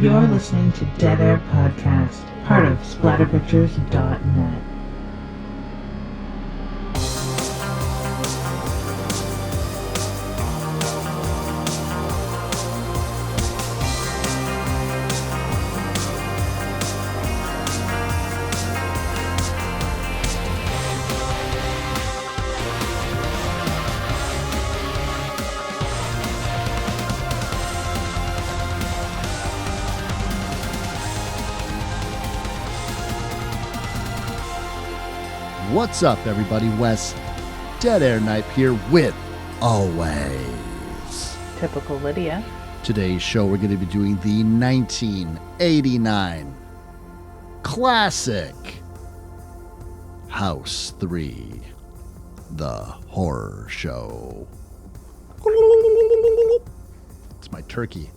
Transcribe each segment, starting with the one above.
You're listening to Dead Air Podcast, part of splatterpictures.net. What's up, everybody? Wes, Dead Air Knife here with always Typical Lydia. Today's show, we're going to be doing the 1989 classic House 3, the horror show. It's my turkey.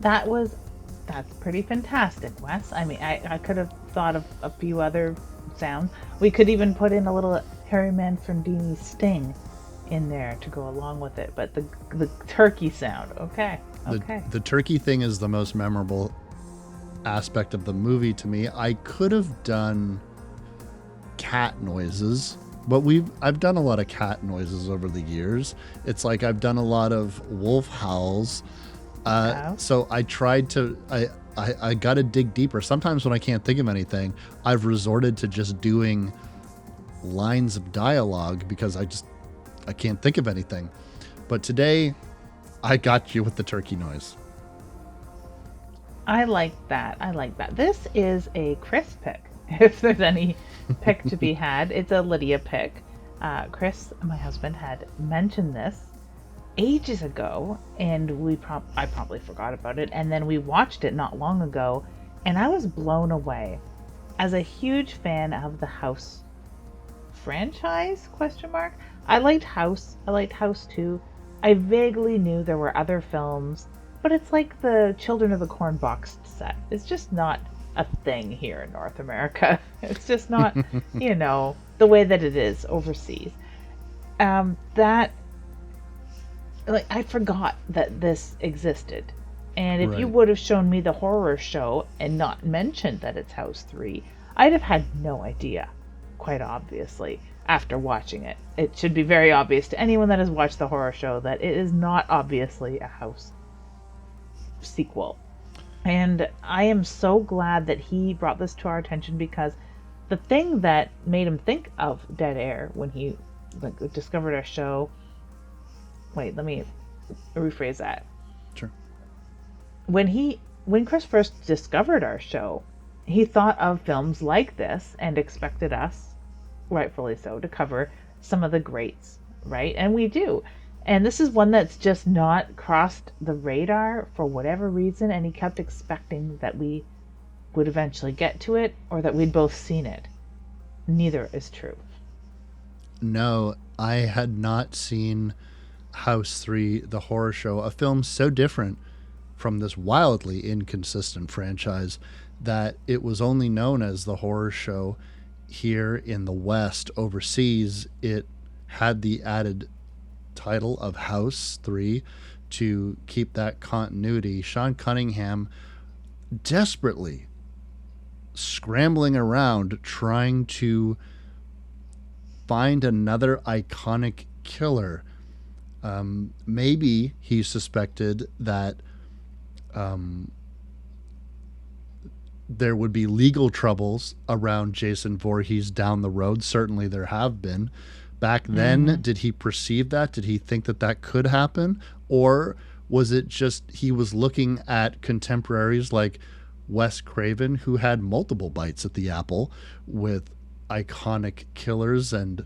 That's pretty fantastic, Wes. I mean, I could have thought of a few other sounds. We could even put in a little Harry Manfredini sting in there to go along with it, but the turkey sound, okay. The turkey thing is the most memorable aspect of the movie to me. I could have done cat noises, but I've done a lot of cat noises over the years. It's like I've done a lot of wolf howls. So I tried to, I got to dig deeper. Sometimes when I can't think of anything, I've resorted to just doing lines of dialogue because I can't think of anything. But today, I got you with the turkey noise. I like that. This is a Chris pick. If there's any pick to be had, it's a Lydia pick. Chris, my husband, had mentioned this ages ago, and I probably forgot about it, and then we watched it not long ago, and I was blown away. As a huge fan of the House franchise, ? I liked House 2. I vaguely knew there were other films, but it's like the Children of the Corn boxed set. It's just not a thing here in North America. It's just not, the way that it is overseas. I forgot that this existed. And if you would have shown me the horror show and not mentioned that it's House 3, I'd have had no idea, quite obviously, after watching it. It should be very obvious to anyone that has watched the horror show that it is not obviously a House sequel. And I am so glad that he brought this to our attention, because the thing that made him think of Dead Air when he discovered our show... Wait, let me rephrase that. Sure. When Chris first discovered our show, he thought of films like this and expected us, rightfully so, to cover some of the greats, right? And we do. And this is one that's just not crossed the radar for whatever reason, and he kept expecting that we would eventually get to it, or that we'd both seen it. Neither is true. No, I had not seen House 3, the horror show, a film so different from this wildly inconsistent franchise that it was only known as the horror show here in the West. Overseas, it had the added title of House 3 to keep that continuity. Sean Cunningham desperately scrambling around trying to find another iconic killer. Maybe he suspected that there would be legal troubles around Jason Voorhees down the road. Certainly there have been. Back then, Did he perceive that? Did he think that could happen? Or was it just he was looking at contemporaries like Wes Craven, who had multiple bites at the apple with iconic killers, and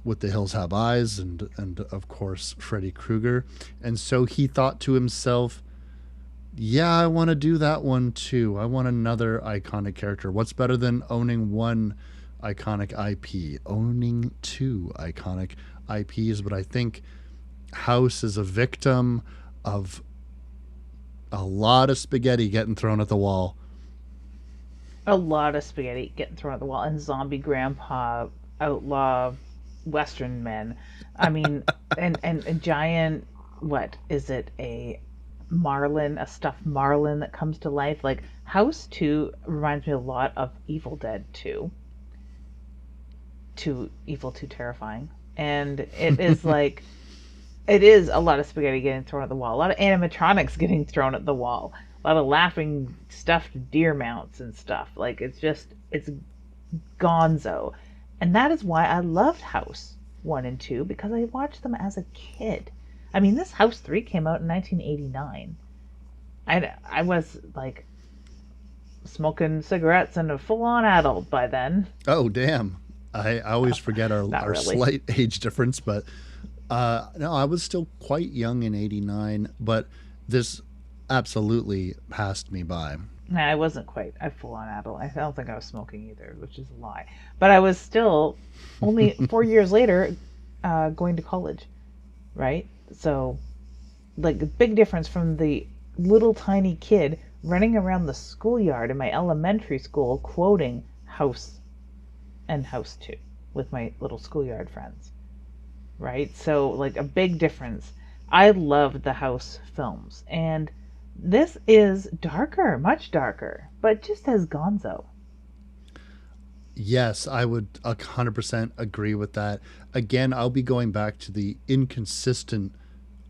With the Hills Have Eyes, and of course Freddy Krueger. And so he thought to himself, yeah, I want to do that one too. I want another iconic character. What's better than owning one iconic IP? Owning two iconic IPs. But I think House is a victim of a lot of spaghetti getting thrown at the wall. A lot of spaghetti getting thrown at the wall, and zombie grandpa, outlaw Western men. I mean, and giant, what is it, a marlin, a stuffed marlin that comes to life. Like House 2 reminds me a lot of Evil Dead 2. Too evil, too terrifying. And it is like it is a lot of spaghetti getting thrown at the wall, a lot of animatronics getting thrown at the wall, a lot of laughing stuffed deer mounts and stuff. Like it's gonzo. And that is why I loved House 1 and 2 because I watched them as a kid. I mean, this House 3 came out in 1989. I was like smoking cigarettes and a full on adult by then. Oh, damn. I always forget Not our really. slight age difference, but no, I was still quite young in 89, but this absolutely passed me by. Nah, I wasn't quite a full on adult. I don't think I was smoking either, which is a lie. But I was still only 4 years later going to college, right? So, like, a big difference from the little tiny kid running around the schoolyard in my elementary school quoting House and House 2 with my little schoolyard friends, right? So, like, a big difference. I loved the House films, and this is darker, much darker, but just as gonzo. Yes, I would 100% agree with that. Again, I'll be going back to the inconsistent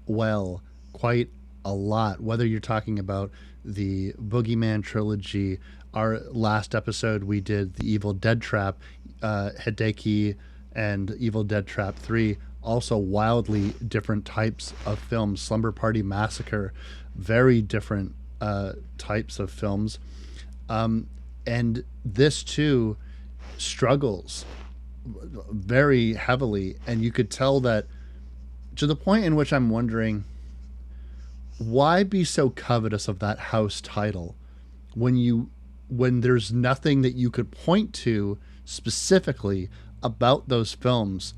well quite a lot, whether you're talking about the Boogeyman trilogy. Our last episode, we did the Evil Dead Trap, Hideki, and Evil Dead Trap 3. Also, wildly different types of films. Slumber Party Massacre, very different types of films. And this too struggles very heavily. And you could tell that to the point in which I'm wondering, why be so covetous of that House title when there's nothing that you could point to specifically about those films,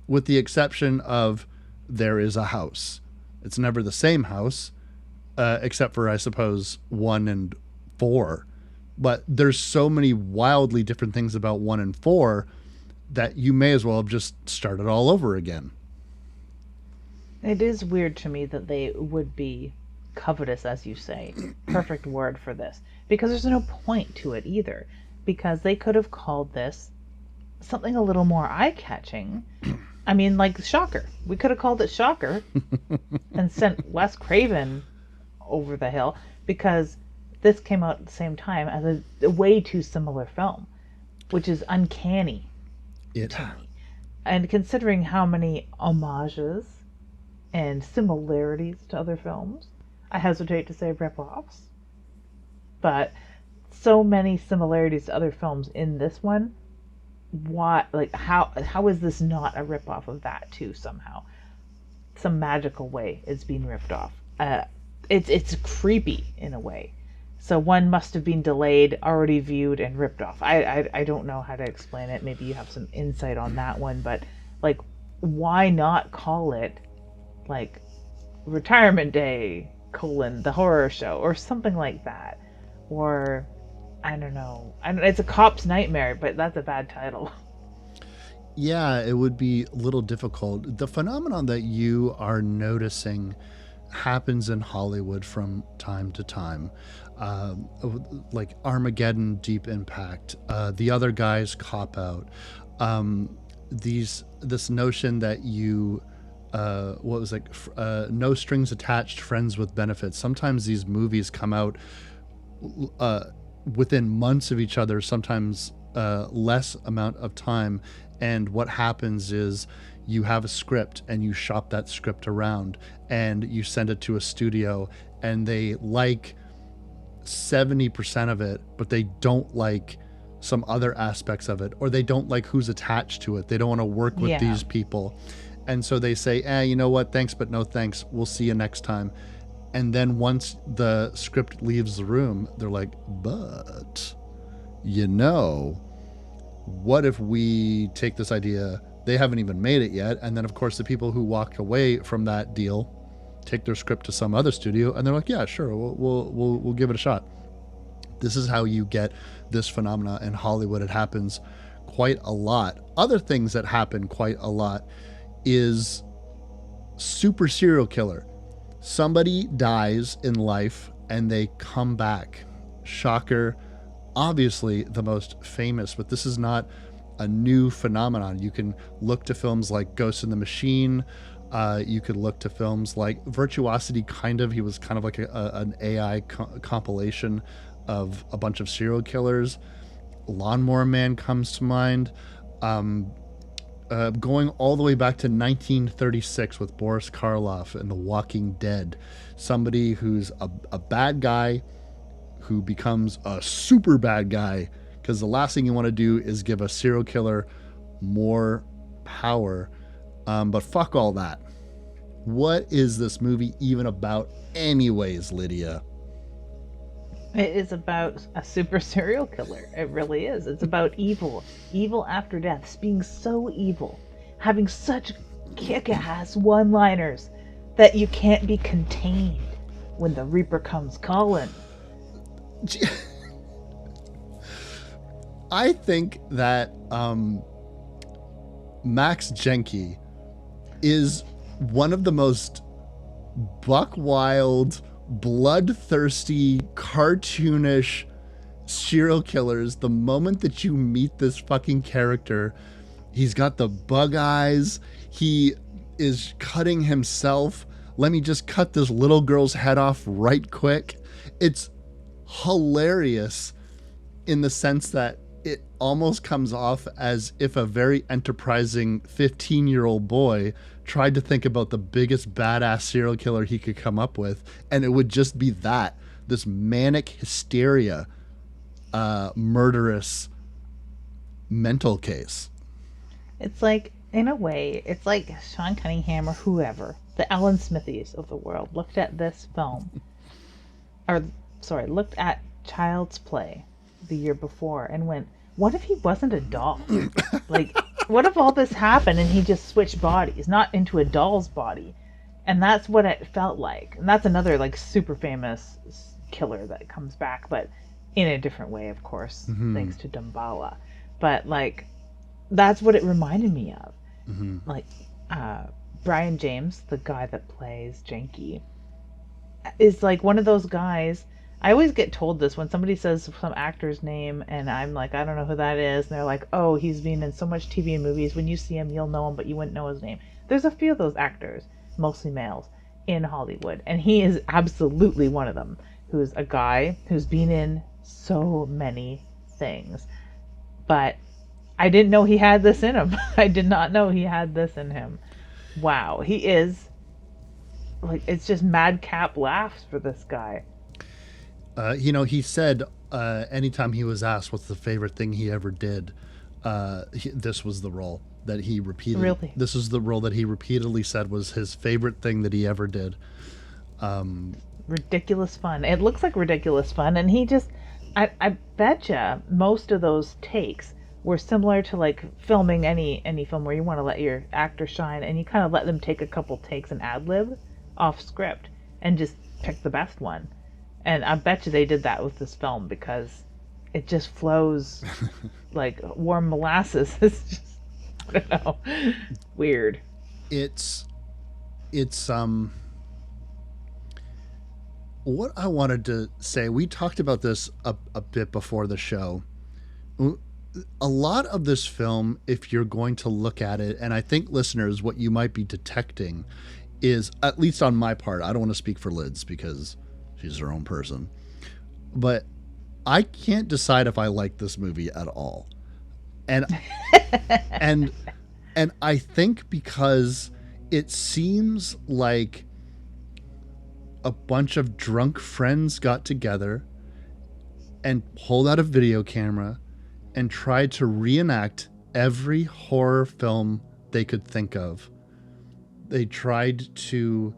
with the exception of there is a house. It's never the same house, except for, I suppose, 1 and 4. But there's so many wildly different things about 1 and 4 that you may as well have just started all over again. It is weird to me that they would be covetous, as you say. Perfect word for this. Because there's no point to it either. Because they could have called this something a little more eye catching. I mean, like Shocker. We could have called it Shocker and sent Wes Craven over the hill because this came out at the same time as a way too similar film, which is uncanny It to me. And considering how many homages and similarities to other films, I hesitate to say rip-offs, but so many similarities to other films in this one. What, like, how is this not a rip-off of that too somehow? Some magical way it's being ripped off. It's creepy in a way. So one must have been delayed, already viewed, and ripped off. I don't know how to explain it. Maybe you have some insight on that one, but like, why not call it like Retirement Day, the horror show, or something like that? Or I don't know. It's a cop's nightmare, but that's a bad title. Yeah, it would be a little difficult. The phenomenon that you are noticing happens in Hollywood from time to time. Uh, like Armageddon, Deep Impact, the other guys, Cop Out. This notion that you what was like no strings attached, friends with benefits. Sometimes these movies come out within months of each other, sometimes less amount of time. And what happens is you have a script and you shop that script around and you send it to a studio and they like 70% of it, but they don't like some other aspects of it, or they don't like who's attached to it. They don't want to work with Yeah. these people. And so they say, you know what? Thanks, but no thanks. We'll see you next time. And then once the script leaves the room, they're like, but, what if we take this idea? They haven't even made it yet. And then, of course, the people who walked away from that deal take their script to some other studio, and they're like, yeah, sure, we'll give it a shot. This is how you get this phenomena in Hollywood. It happens quite a lot. Other things that happen quite a lot is super serial killer. Somebody dies in life and they come back. Shocker. Obviously the most famous, but this is not a new phenomenon. You can look to films like Ghost in the Machine. You could look to films like Virtuosity. He was kind of like an AI compilation of a bunch of serial killers. Lawnmower Man comes to mind. Going all the way back to 1936 with Boris Karloff and The Walking Dead. Somebody who's a bad guy who becomes a super bad guy, because the last thing you want to do is give a serial killer more power. But fuck all that. What is this movie even about anyways, Lydia? It is about a super serial killer. It really is. It's about evil. Evil after death. Being so evil. Having such kick-ass one-liners that you can't be contained when the Reaper comes calling. I think that Max Jenke is one of the most buck wild, bloodthirsty, cartoonish serial killers. The moment that you meet this fucking character, he's got the bug eyes. He is cutting himself. Let me just cut this little girl's head off right quick. It's hilarious in the sense that it almost comes off as if a very enterprising 15-year-old boy tried to think about the biggest badass serial killer he could come up with, and it would just be this manic hysteria, murderous mental case. It's like, in a way, it's like Sean Cunningham or whoever, the Ellen Smithies of the world, looked at this film, looked at Child's Play the year before and went, what if he wasn't a doll? Like, what if all this happened and he just switched bodies, not into a doll's body? And that's what it felt like. And that's another, like, super famous killer that comes back, but in a different way, of course, thanks to Damballa. But, like, that's what it reminded me of. Like, Brian James, the guy that plays Jenke, is like one of those guys. I always get told this when somebody says some actor's name and I'm like, I don't know who that is. And they're like, oh, he's been in so much TV and movies. When you see him, you'll know him, but you wouldn't know his name. There's a few of those actors, mostly males, in Hollywood. And he is absolutely one of them, who's a guy who's been in so many things. But I didn't know he had this in him. I did not know he had this in him. Wow. He is, like, it's just madcap laughs for this guy. He said anytime he was asked what's the favorite thing he ever did, this was the role that he repeated. Really? This is the role that he repeatedly said was his favorite thing that he ever did. Ridiculous fun. It looks like ridiculous fun. And he just, I betcha most of those takes were similar to, like, filming any film where you want to let your actor shine and you kind of let them take a couple takes and ad-lib off script and just pick the best one. And I bet you they did that with this film because it just flows like warm molasses. It's just, I don't know, weird. It's what I wanted to say, we talked about this a bit before the show. A lot of this film, if you're going to look at it, and I think listeners, what you might be detecting is, at least on my part, I don't want to speak for Lids because she's her own person, but I can't decide if I like this movie at all. And and I think because it seems like a bunch of drunk friends got together and pulled out a video camera and tried to reenact every horror film they could think of. They tried to,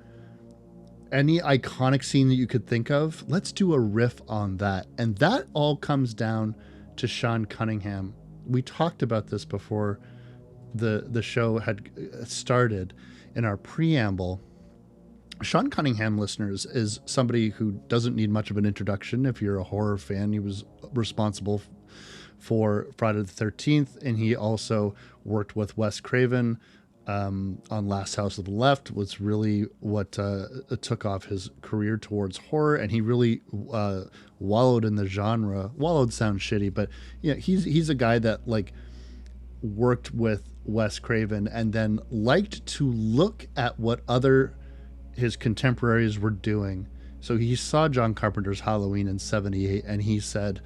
any iconic scene that you could think of, let's do a riff on that. And that all comes down to Sean Cunningham. We talked about this before the show had started in our preamble. Sean Cunningham, listeners, is somebody who doesn't need much of an introduction. If you're a horror fan, he was responsible for Friday the 13th, and he also worked with Wes Craven on Last House on the Left was really what took off his career towards horror, and he really wallowed in the genre. Wallowed sounds shitty, but yeah, he's a guy that like worked with Wes Craven and then liked to look at what other his contemporaries were doing. So he saw John Carpenter's Halloween in '78, and he said,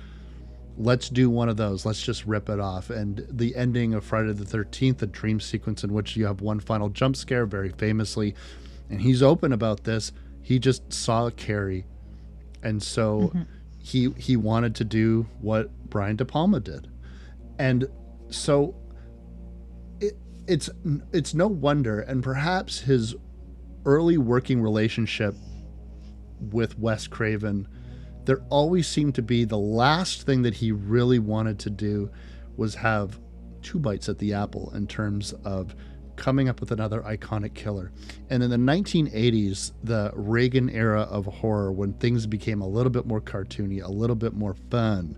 let's do one of those. Let's just rip it off. And the ending of Friday the 13th, the dream sequence in which you have one final jump scare, very famously, and he's open about this. He just saw Carrie, and so he wanted to do what Brian De Palma did, and so it's no wonder, and perhaps his early working relationship with Wes Craven, there always seemed to be the last thing that he really wanted to do was have two bites at the apple in terms of coming up with another iconic killer. And in the 1980s, the Reagan era of horror, when things became a little bit more cartoony, a little bit more fun,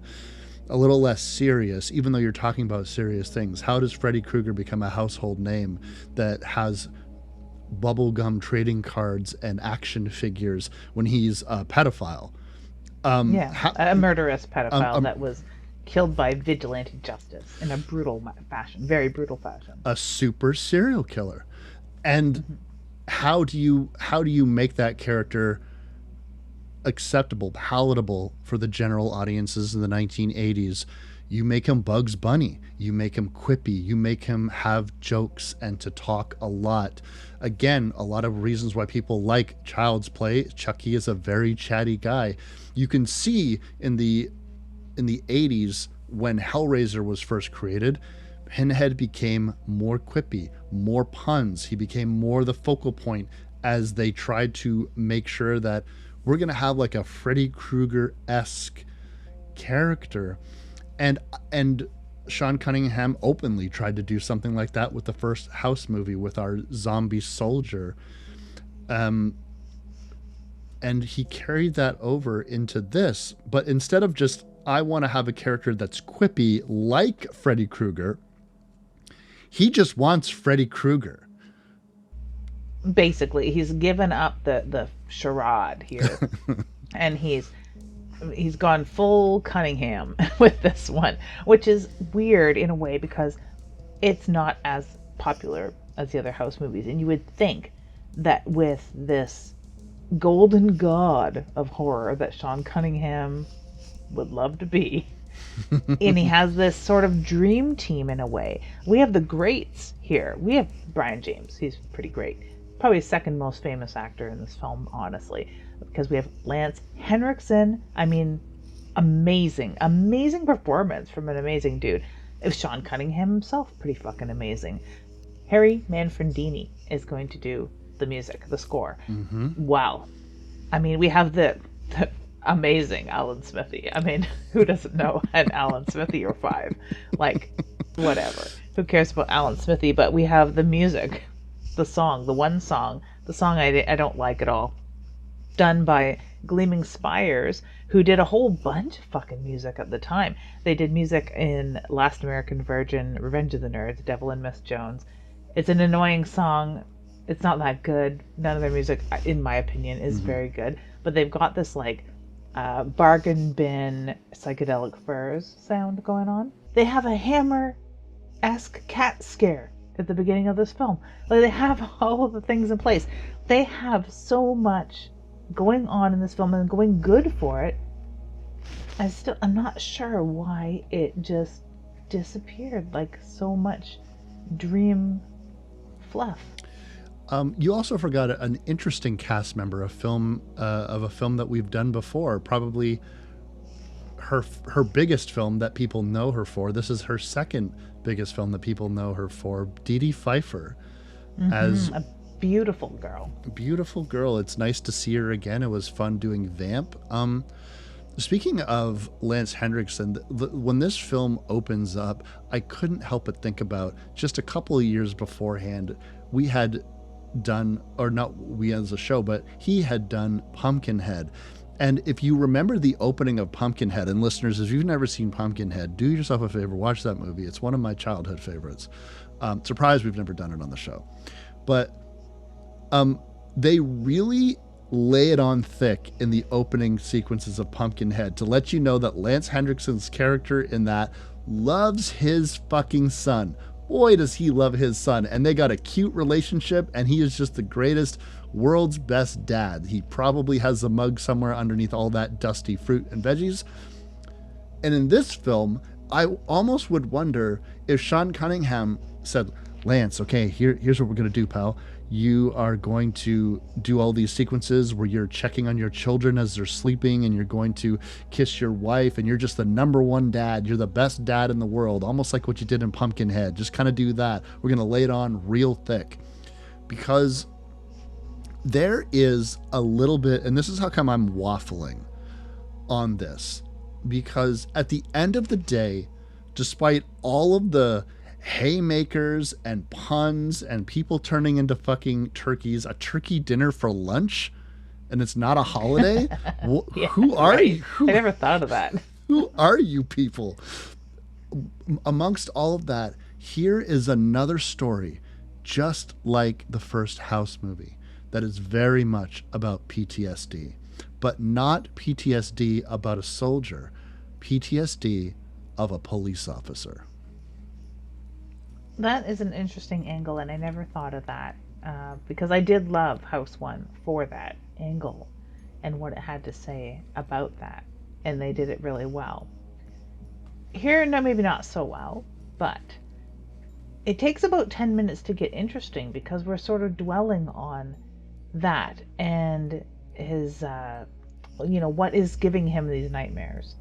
a little less serious, even though you're talking about serious things, how does Freddy Krueger become a household name that has bubblegum trading cards and action figures when he's a pedophile? A murderous pedophile that was killed by vigilante justice in a brutal fashion, very brutal fashion. A super serial killer. And how do you make that character acceptable, palatable for the general audiences in the 1980s? You make him Bugs Bunny. You make him quippy. You make him have jokes and to talk a lot. Again, a lot of reasons why people like Child's Play. Chucky is a very chatty guy. You can see in the 80s when Hellraiser was first created, Pinhead became more quippy, more puns. He became more the focal point as they tried to make sure that we're going to have like a Freddy Krueger-esque character. And Sean Cunningham openly tried to do something like that with the first House movie with our zombie soldier. And he carried that over into this. But instead of just, I want to have a character that's quippy like Freddy Krueger, he just wants Freddy Krueger. Basically, he's given up the charade here. And he's gone full Cunningham with this one, which is weird in a way because it's not as popular as the other House movies. And you would think that with this golden god of horror that Sean Cunningham would love to be, and he has this sort of dream team in a way. We have the greats here. We have Brian James. He's pretty great. Probably the second most famous actor in this film, honestly, because we have Lance Henriksen. I mean, amazing performance from an amazing dude. It was Sean Cunningham himself, pretty fucking amazing. Harry Manfredini is going to do the music, the score. Wow. I mean, we have the amazing Alan Smithy. I mean, who doesn't know an Alan Smithy or five? Like, whatever. Who cares about Alan Smithy? But we have the music, the song, the song I don't like at all, done by Gleaming Spires, who did a whole bunch of fucking music at the time. They did music in Last American Virgin, Revenge of the Nerds, Devil and Miss Jones. It's an annoying song. It's not that good. None of their music, in my opinion, is very good. But they've got this like bargain bin psychedelic furs sound going on. They have a Hammer-esque cat scare at the beginning of this film. Like, they have all of the things in place. They have so much going on in this film and going good for it. I'm not sure why it just disappeared, like so much dream fluff. You also forgot an interesting cast member, of a film that we've done before. Probably her biggest film that people know her for. This is her second biggest film that people know her for. Dee Dee Pfeiffer, as a beautiful girl. Beautiful girl. It's nice to see her again. It was fun doing Vamp. Speaking of Lance Henriksen, when this film opens up, I couldn't help but think about just a couple of years beforehand, we had done, or not we as a show, but he had done Pumpkinhead. And if you remember the opening of Pumpkinhead, and listeners, if you've never seen Pumpkinhead, do yourself a favor, watch that movie. It's one of my childhood favorites. Surprised we've never done it on the show. But they really lay it on thick in the opening sequences of Pumpkinhead to let you know that Lance Henriksen's character in that loves his fucking son. Boy, does he love his son. And they got a cute relationship, and he is just the greatest, world's best dad. He probably has a mug somewhere underneath all that dusty fruit and veggies. And in this film, I almost would wonder if Sean Cunningham said, Lance, okay, here's what we're going to do, pal. You are going to do all these sequences where you're checking on your children as they're sleeping, and you're going to kiss your wife, and you're just the number one dad. You're the best dad in the world, almost like what you did in Pumpkinhead. Just kind of do that. We're going to lay it on real thick. Because there is a little bit, and this is how come I'm waffling on this, because at the end of the day, despite all of the haymakers and puns and people turning into fucking turkeys, a turkey dinner for lunch, and it's not a holiday. Yeah, who are right. you? I never thought of that. Who are you people? Amongst all of that, here is another story, just like the first House movie, that is very much about PTSD, but not PTSD about a soldier, PTSD of a police officer. That is an interesting angle, and I never thought of that because I did love House 1 for that angle and what it had to say about that, and they did it really well. Here, no, maybe not so well, but it takes about 10 minutes to get interesting because we're sort of dwelling on that and his, what is giving him these nightmares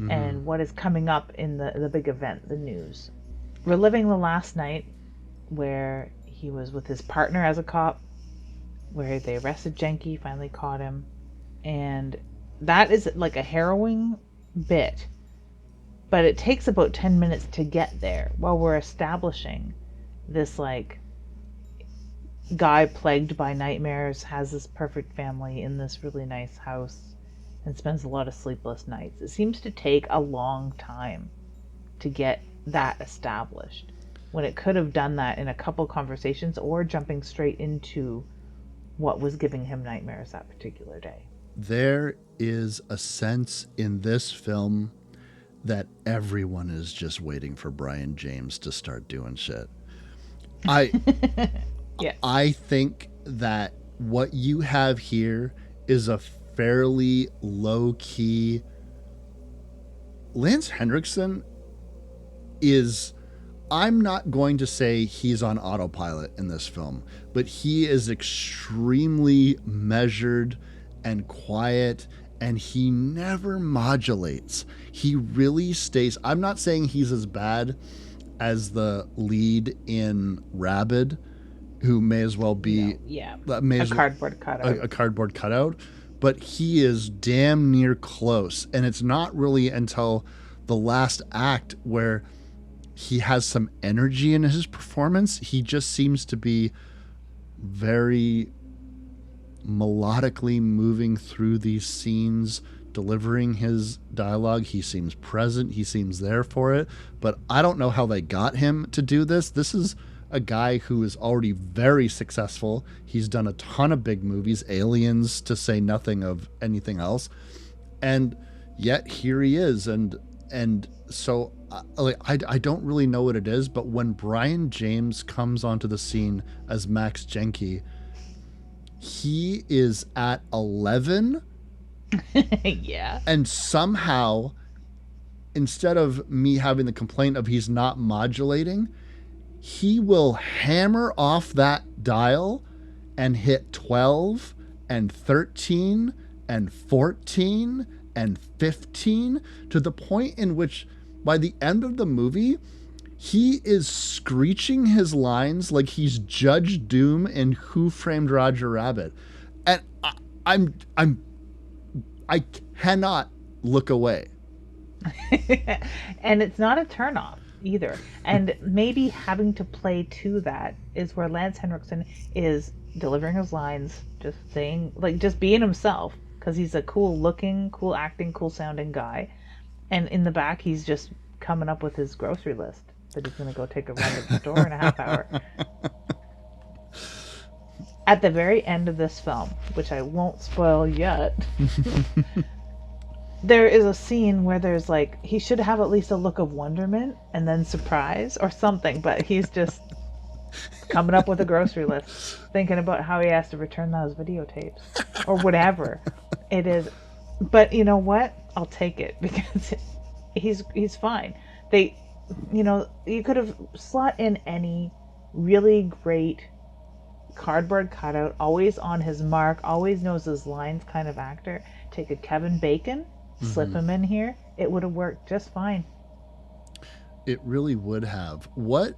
and what is coming up in the big event, the news. Reliving the last night where he was with his partner as a cop, where they arrested Jenke, finally caught him. And that is like a harrowing bit, but it takes about 10 minutes to get there while we're establishing this like guy plagued by nightmares, has this perfect family in this really nice house, and spends a lot of sleepless nights. It seems to take a long time to get that established when it could have done that in a couple conversations or jumping straight into what was giving him nightmares that particular day. There is a sense in this film that everyone is just waiting for Brian James to start doing shit. Yes. I think that what you have here is a fairly low-key... Lance Henriksen is... I'm not going to say he's on autopilot in this film, but he is extremely measured and quiet, and he never modulates. He really stays... I'm not saying he's as bad as the lead in Rabid, who may as well be a cardboard cutout. A cardboard cutout, but he is damn near close. And it's not really until the last act where he has some energy in his performance. He just seems to be very melodically moving through these scenes, delivering his dialogue. He seems present. He seems there for it. But I don't know how they got him to do this. This is a guy who is already very successful. He's done a ton of big movies, Aliens, to say nothing of anything else. And yet here he is. And so I don't really know what it is, but when Brian James comes onto the scene as Max Jenke, he is at 11. Yeah. And somehow, instead of me having the complaint of he's not modulating, he will hammer off that dial and hit 12 and 13 and 14 and 15 to the point in which by the end of the movie, he is screeching his lines like he's Judge Doom in Who Framed Roger Rabbit. And I cannot look away. And it's not a turnoff either. And maybe having to play to that is where Lance Henriksen is delivering his lines, just saying, like, just being himself because he's a cool looking, cool acting, cool sounding guy. And in the back, he's just coming up with his grocery list that he's going to go take a run to the store in a half hour. At the very end of this film, which I won't spoil yet, there is a scene where there's like, he should have at least a look of wonderment and then surprise or something, but he's just coming up with a grocery list, thinking about how he has to return those videotapes or whatever it is. But you know what? I'll take it because he's fine. They, you could have slot in any really great cardboard cutout, always on his mark, always knows his lines kind of actor. Take a Kevin Bacon, slip him in here. It would have worked just fine. It really would have. What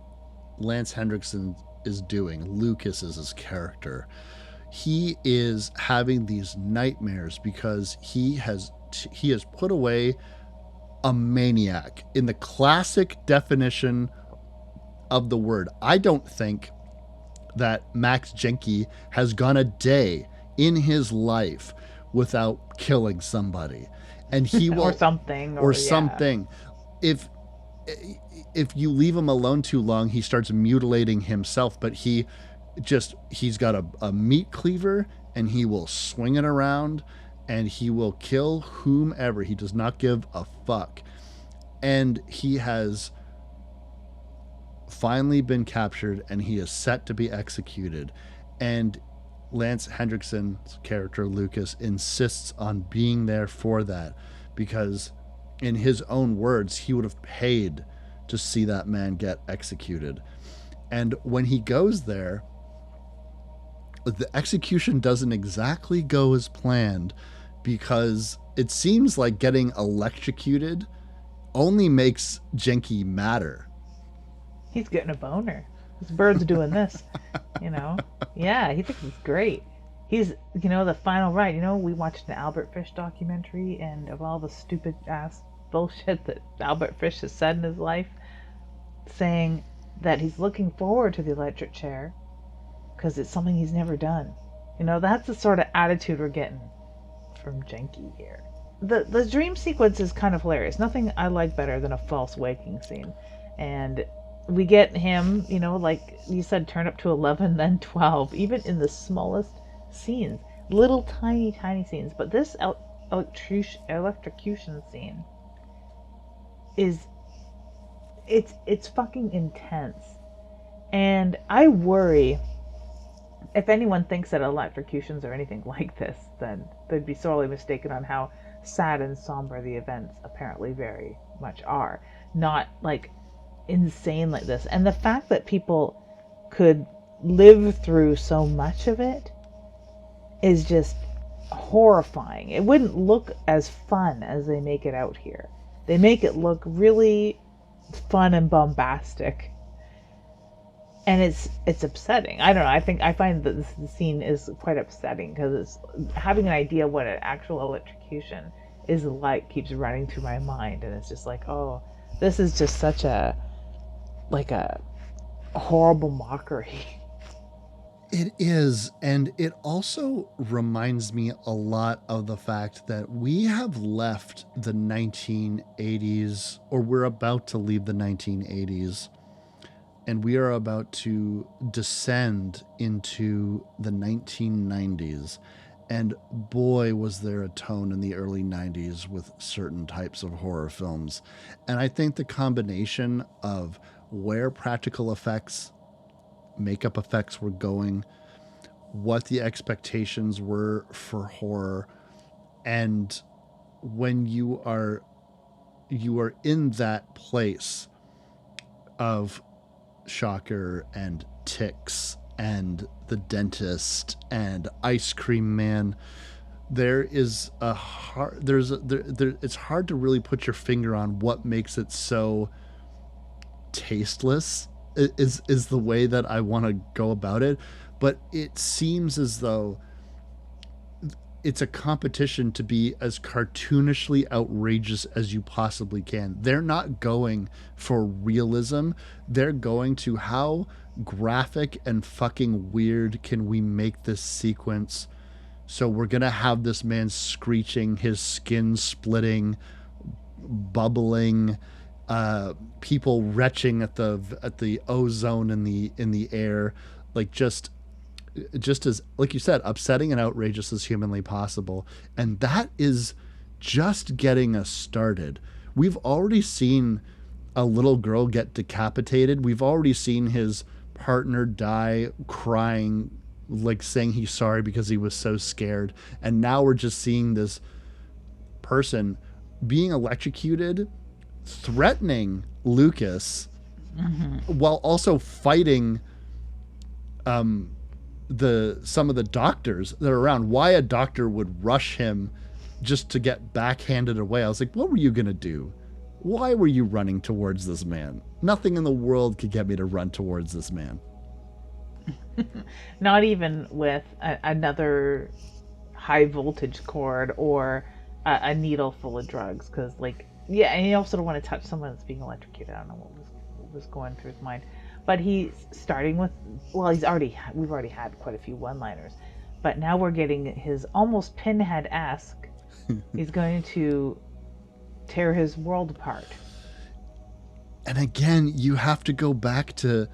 Lance Hendrickson is doing, Lucas is his character. He is having these nightmares because he has put away a maniac in the classic definition of the word. I don't think that Max Jenke has gone a day in his life without killing somebody, and he will or something or something. If you leave him alone too long, he starts mutilating himself. But he's got a meat cleaver, and he will swing it around, and he will kill whomever. He does not give a fuck. And he has finally been captured, and he is set to be executed. And Lance Hendrickson's character, Lucas, insists on being there for that because, in his own words, he would have paid to see that man get executed. And when he goes there, the execution doesn't exactly go as planned because it seems like getting electrocuted only makes Jenke madder. He's getting a boner. This bird's doing this, Yeah, he thinks it's great. He's, the final ride. We watched an Albert Fish documentary, and of all the stupid ass bullshit that Albert Fish has said in his life, saying that he's looking forward to the electric chair because it's something he's never done. That's the sort of attitude we're getting from Jenke here. The dream sequence is kind of hilarious. Nothing I like better than a false waking scene. And we get him, like you said, turn up to 11, then 12, even in the smallest scenes. Little tiny, tiny scenes. But this electrocution scene it's fucking intense. And I worry if anyone thinks that electrocutions are anything like this, then they'd be sorely mistaken on how sad and somber the events apparently very much are. Not like insane like this. And the fact that people could live through so much of it is just horrifying. It wouldn't look as fun as they make it out here. They make it look really fun and bombastic. And it's upsetting. I don't know. I find that the scene is quite upsetting because it's having an idea what an actual electrocution is like keeps running through my mind, and it's just like, oh, this is just such a horrible mockery. It is, and it also reminds me a lot of the fact that we have left the 1980s, or we're about to leave the 1980s, and we are about to descend into the 1990s. And boy, was there a tone in the early 90s with certain types of horror films. And I think the combination of where practical effects, makeup effects were going, what the expectations were for horror, and when you are in that place of Shocker and Ticks and The Dentist and Ice Cream Man, there is a hard it's hard to really put your finger on what makes it so tasteless is the way that I want to go about it. But it seems as though it's a competition to be as cartoonishly outrageous as you possibly can. They're not going for realism. They're going to how graphic and fucking weird can we make this sequence So we're going to have this man screeching, his skin splitting, bubbling, people retching at the ozone in the air, like just as, like you said, upsetting and outrageous as humanly possible. And that is just getting us started. We've already seen a little girl get decapitated. We've already seen his partner die crying, like saying he's sorry because he was so scared. And now we're just seeing this person being electrocuted, threatening Lucas, while also fighting some of the doctors that are around. Why a doctor would rush him just to get backhanded away. I was like, what were you gonna do? Why were you running towards this man? Nothing in the world could get me to run towards this man. Not even with another high voltage cord or a needle full of drugs, because like, yeah, and you also don't want to touch someone that's being electrocuted. I don't know what was going through his mind, but he's starting with, well, we've already had quite a few one-liners, but now we're getting his almost Pinhead-esque. He's going to tear his world apart. And again, you have to go back to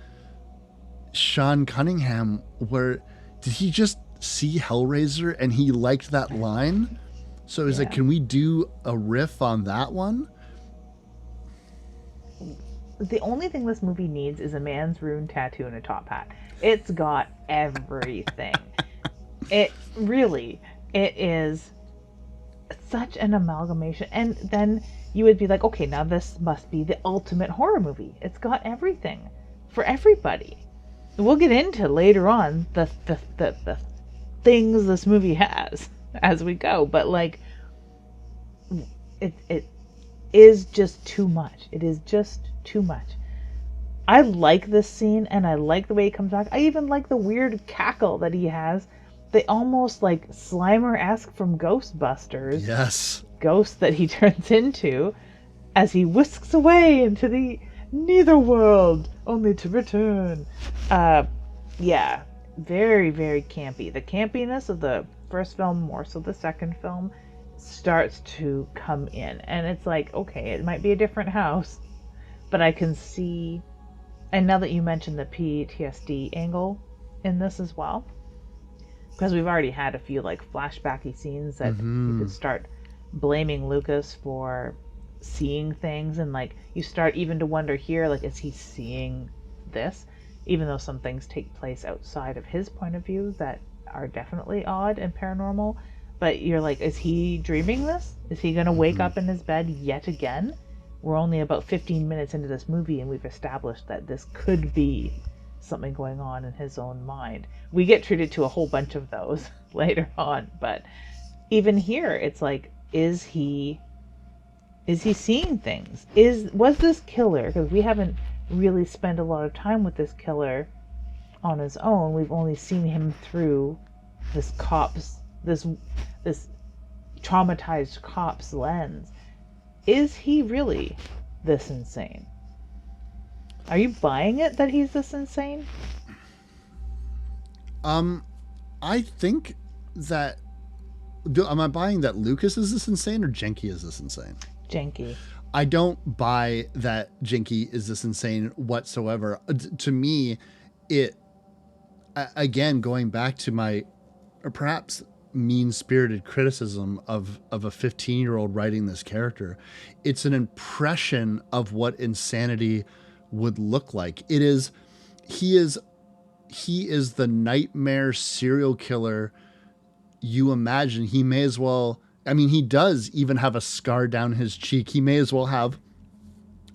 Sean Cunningham, where did he just see Hellraiser and he liked that line? So he's like, can we do a riff on that one? The only thing this movie needs is a man's rune tattoo and a top hat. It's got everything. It is such an amalgamation. And then you would be like, okay, now this must be the ultimate horror movie. It's got everything for everybody. We'll get into later on the things this movie has as we go, but like it is just too much. It is just too much. I like this scene and I like the way he comes back. I even like the weird cackle that he has. They almost like Slimer-esque from Ghostbusters. Yes. Ghost that he turns into as he whisks away into the netherworld, only to return. Yeah, very, very campy. The campiness of the first film, more so the second film, starts to come in. And it's like, okay, it might be a different house, but I can see, and now that you mentioned the PTSD angle in this as well, because we've already had a few like flashbacky scenes that you could start blaming Lucas for seeing things, and like you start even to wonder here, like, is he seeing this? Even though some things take place outside of his point of view that are definitely odd and paranormal, but you're like, is he dreaming this? Is he going to wake up in his bed yet again? We're only about 15 minutes into this movie and we've established that this could be something going on in his own mind. We get treated to a whole bunch of those later on, but even here it's like, is he seeing things? Was this killer, because we haven't really spent a lot of time with this killer on his own. We've only seen him through this traumatized cop's lens. Is he really this insane? Are you buying it that he's this insane? I think that, am I buying that Lucas is this insane or Jenke is this insane? Jenke. I don't buy that Jenke is this insane whatsoever. To me, it, again, going back to my perhaps mean-spirited criticism of a 15-year-old writing this character, it's an impression of what insanity would look like. He is the nightmare serial killer you imagine. He may as well, I mean, he does even have a scar down his cheek. He may as well have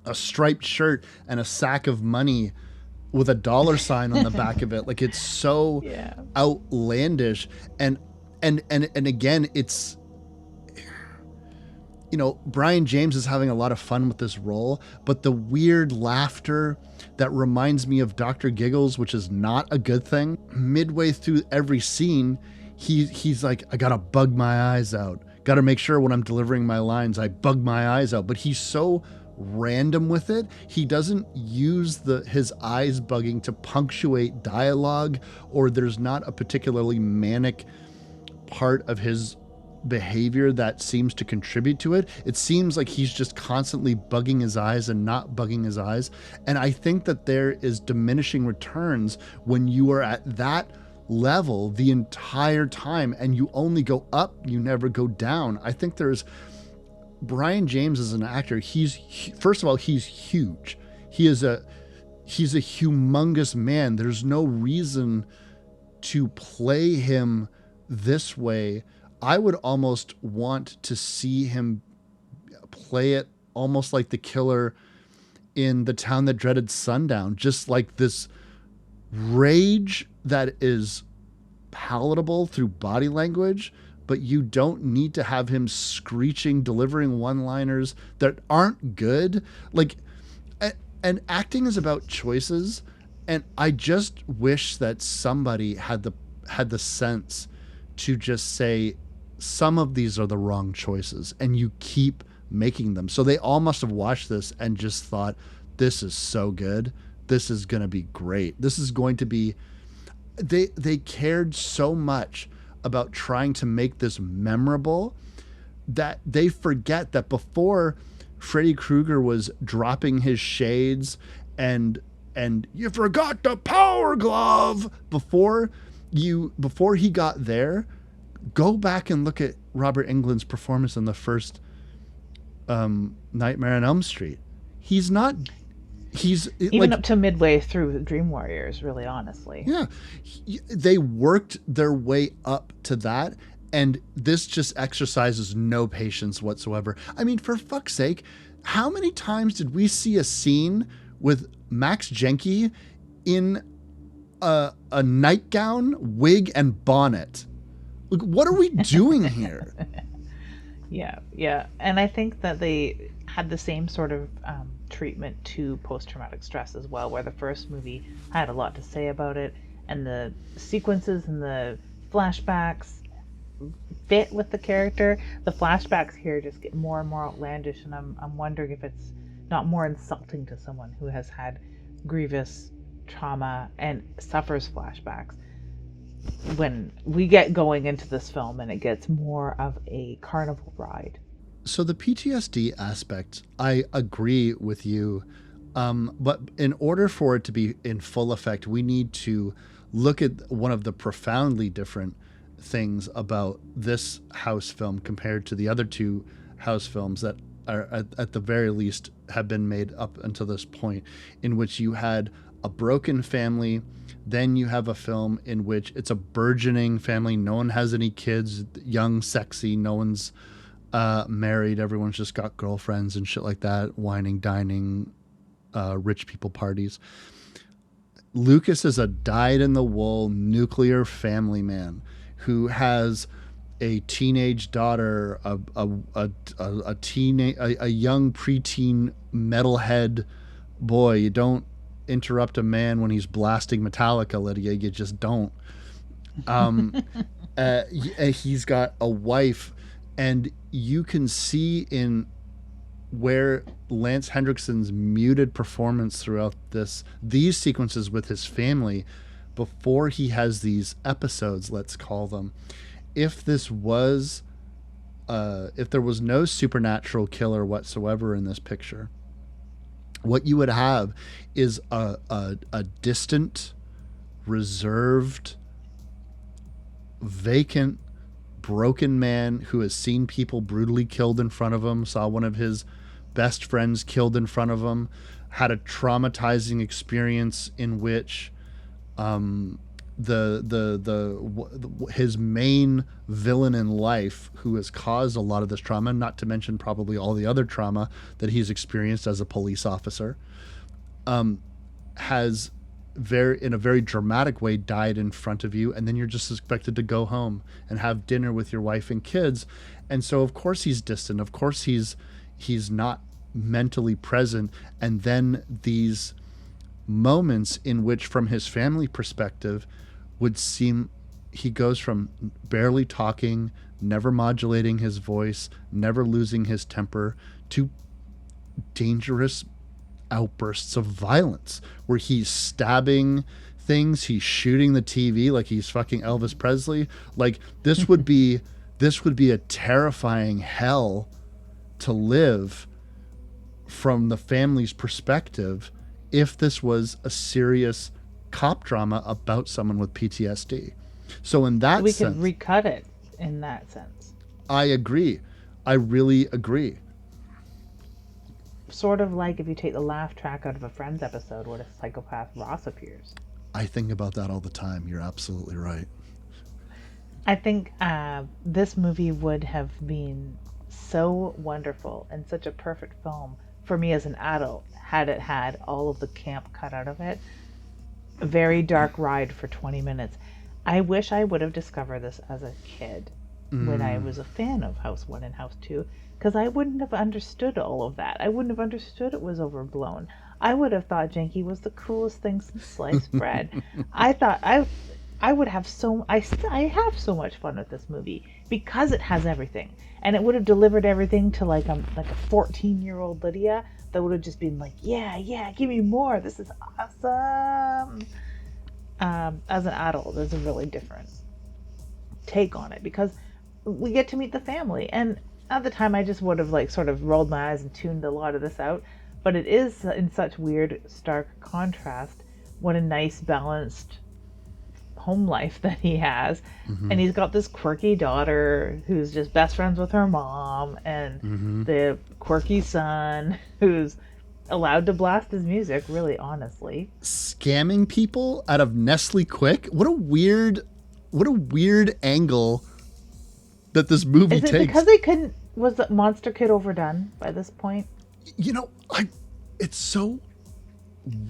a striped shirt and a sack of money with a dollar sign on the back of it. Like, it's so outlandish. And again, it's, you know, Brian James is having a lot of fun with this role, but the weird laughter that reminds me of Dr. Giggles, which is not a good thing. Midway through every scene, he's like, I gotta bug my eyes out. Gotta make sure when I'm delivering my lines, I bug my eyes out. But he's so random with it. He doesn't use his eyes bugging to punctuate dialogue, or there's not a particularly manic part of his behavior that seems to contribute to it. It seems like he's just constantly bugging his eyes and not bugging his eyes. And I think that there is diminishing returns when you are at that level the entire time and you only go up, you never go down. I think there's Brian James as an actor. First of all, he's huge. He's a humongous man. There's no reason to play him this way. I would almost want to see him play it almost like the killer in The Town That Dreaded Sundown, just like this rage that is palatable through body language, but you don't need to have him screeching, delivering one-liners that aren't good. Like, and acting is about choices, and I just wish that somebody had the sense to just say, some of these are the wrong choices, and you keep making them. So they all must have watched this and just thought, this is so good. This is going to be great. This is going to be, they cared so much about trying to make this memorable that they forget that before Freddy Krueger was dropping his shades and you forgot the power glove, before he got there, go back and look at Robert Englund's performance in the first Nightmare on Elm Street. He's even like, up to midway through Dream Warriors, really, honestly. Yeah. They worked their way up to that, and this just exercises no patience whatsoever. I mean, for fuck's sake, how many times did we see a scene with Max Jenke in a nightgown, wig, and bonnet? Like, what are we doing here? Yeah. And I think that they had the same sort of treatment to post-traumatic stress as well, where the first movie had a lot to say about it, and the sequences and the flashbacks fit with the character. The flashbacks here just get more and more outlandish, and I'm wondering if it's not more insulting to someone who has had grievous trauma and suffers flashbacks when we get going into this film and it gets more of a carnival ride. So the PTSD aspect, I agree with you. But in order for it to be in full effect, we need to look at one of the profoundly different things about this house film compared to the other two house films that are at the very least have been made up until this point, in which you had a broken family. Then you have a film in which it's a burgeoning family. No one has any kids, young, sexy. No one's married. Everyone's just got girlfriends and shit like that. Whining, dining, rich people parties. Lucas is a dyed-in-the-wool nuclear family man who has a teenage daughter, a young preteen metalhead boy. You don't interrupt a man when he's blasting Metallica, Lydia. You just don't. He's got a wife, and you can see in where Lance Hendrickson's muted performance throughout these sequences with his family before he has these episodes, let's call them. If there was no supernatural killer whatsoever in this picture, what you would have is a distant, reserved, vacant, broken man who has seen people brutally killed in front of him, saw one of his best friends killed in front of him, had a traumatizing experience in which his main villain in life, who has caused a lot of this trauma, not to mention probably all the other trauma that he's experienced as a police officer, has in a very dramatic way died in front of you, and then you're just expected to go home and have dinner with your wife and kids. And so of course he's distant, of course he's not mentally present. And then these moments in which, from his family perspective, would seem he goes from barely talking, never modulating his voice, never losing his temper, to dangerous outbursts of violence where he's stabbing things. He's shooting the TV like he's fucking Elvis Presley. Like this would be a terrifying hell to live from the family's perspective if this was a serious cop drama about someone with PTSD. So in that We sense, could recut it in that sense. I agree. I really agree. Sort of like if you take the laugh track out of a Friends episode where the psychopath Ross appears. I think about that all the time. You're absolutely right. I think this movie would have been so wonderful and such a perfect film for me as an adult had it had all of the camp cut out of it. A very dark ride for 20 minutes. I wish I would have discovered this as a kid when I was a fan of House 1 and House 2, because I wouldn't have understood all of that. I wouldn't have understood it was overblown. I would have thought Jenke was the coolest thing since sliced bread. I thought I would have I have so much fun with this movie because it has everything, and it would have delivered everything to like a 14-year-old Lydia that would have just been like, yeah, give me more. This is awesome. As an adult, there's a really different take on it because we get to meet the family, and at the time I just would have like sort of rolled my eyes and tuned a lot of this out, but it is in such weird stark contrast. What a nice balanced home life that he has. And he's got this quirky daughter who's just best friends with her mom, and the quirky son who's allowed to blast his music, really, honestly. Scamming people out of Nestle Quick? What a weird angle that this movie Is it takes. because they couldn't... Was the Monster Kid overdone by this point? You know, it's so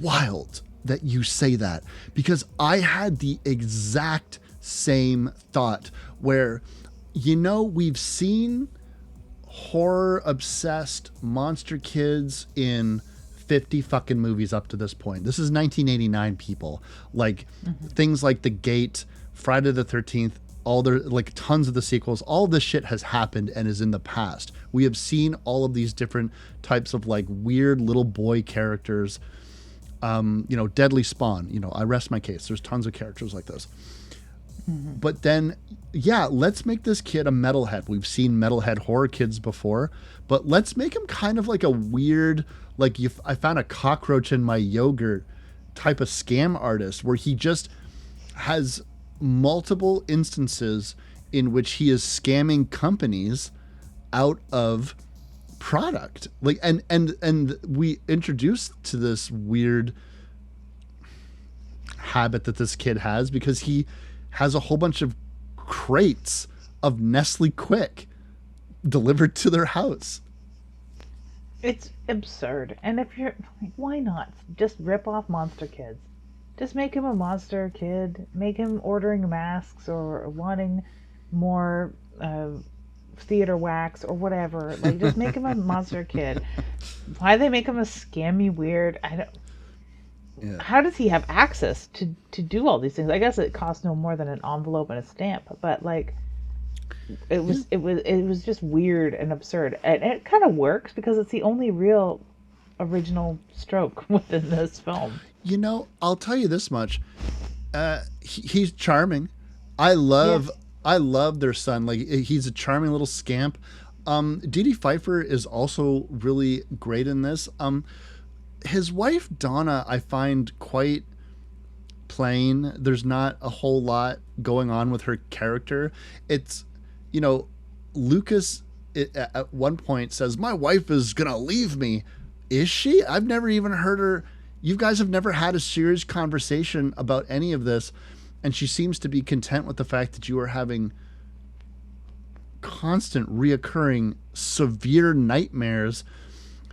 wild that you say that, because I had the exact same thought where, you know, we've seen horror obsessed monster kids in 50 fucking movies up to this point. This is 1989, people. Like things like The Gate, Friday the 13th, all their, like, tons of the sequels, all this shit has happened and is in the past. We have seen all of these different types of like weird little boy characters. You know, Deadly Spawn, you know, I rest my case. There's tons of characters like this. But then, yeah, let's make this kid a metalhead. We've seen metalhead horror kids before, but let's make him kind of like a weird, like I found a cockroach in my yogurt type of scam artist where he just has multiple instances in which he is scamming companies out of product. Like, and we introduced to this weird habit that this kid has because he has a whole bunch of crates of Nestle Quick delivered to their house. It's absurd. And if you're like, why not just rip off Monster Kids? Just make him a monster kid. Make him ordering masks or wanting more theater wax or whatever. Like, just make him a monster kid. Why they make him a scammy weird? I don't. Yeah. How does he have access to do all these things? I guess it costs no more than an envelope and a stamp, but like, it was just weird and absurd, and it kind of works because it's the only real original stroke within this film. You know, I'll tell you this much: he's charming. I love their son. Like, he's a charming little scamp. Dee Pfeiffer is also really great in this. His wife Donna, I find quite plain. There's not a whole lot going on with her character. It's, you know, Lucas at one point says, "My wife is gonna leave me." Is she? I've never even heard her. You guys have never had a serious conversation about any of this, and she seems to be content with the fact that you are having constant, reoccurring, severe nightmares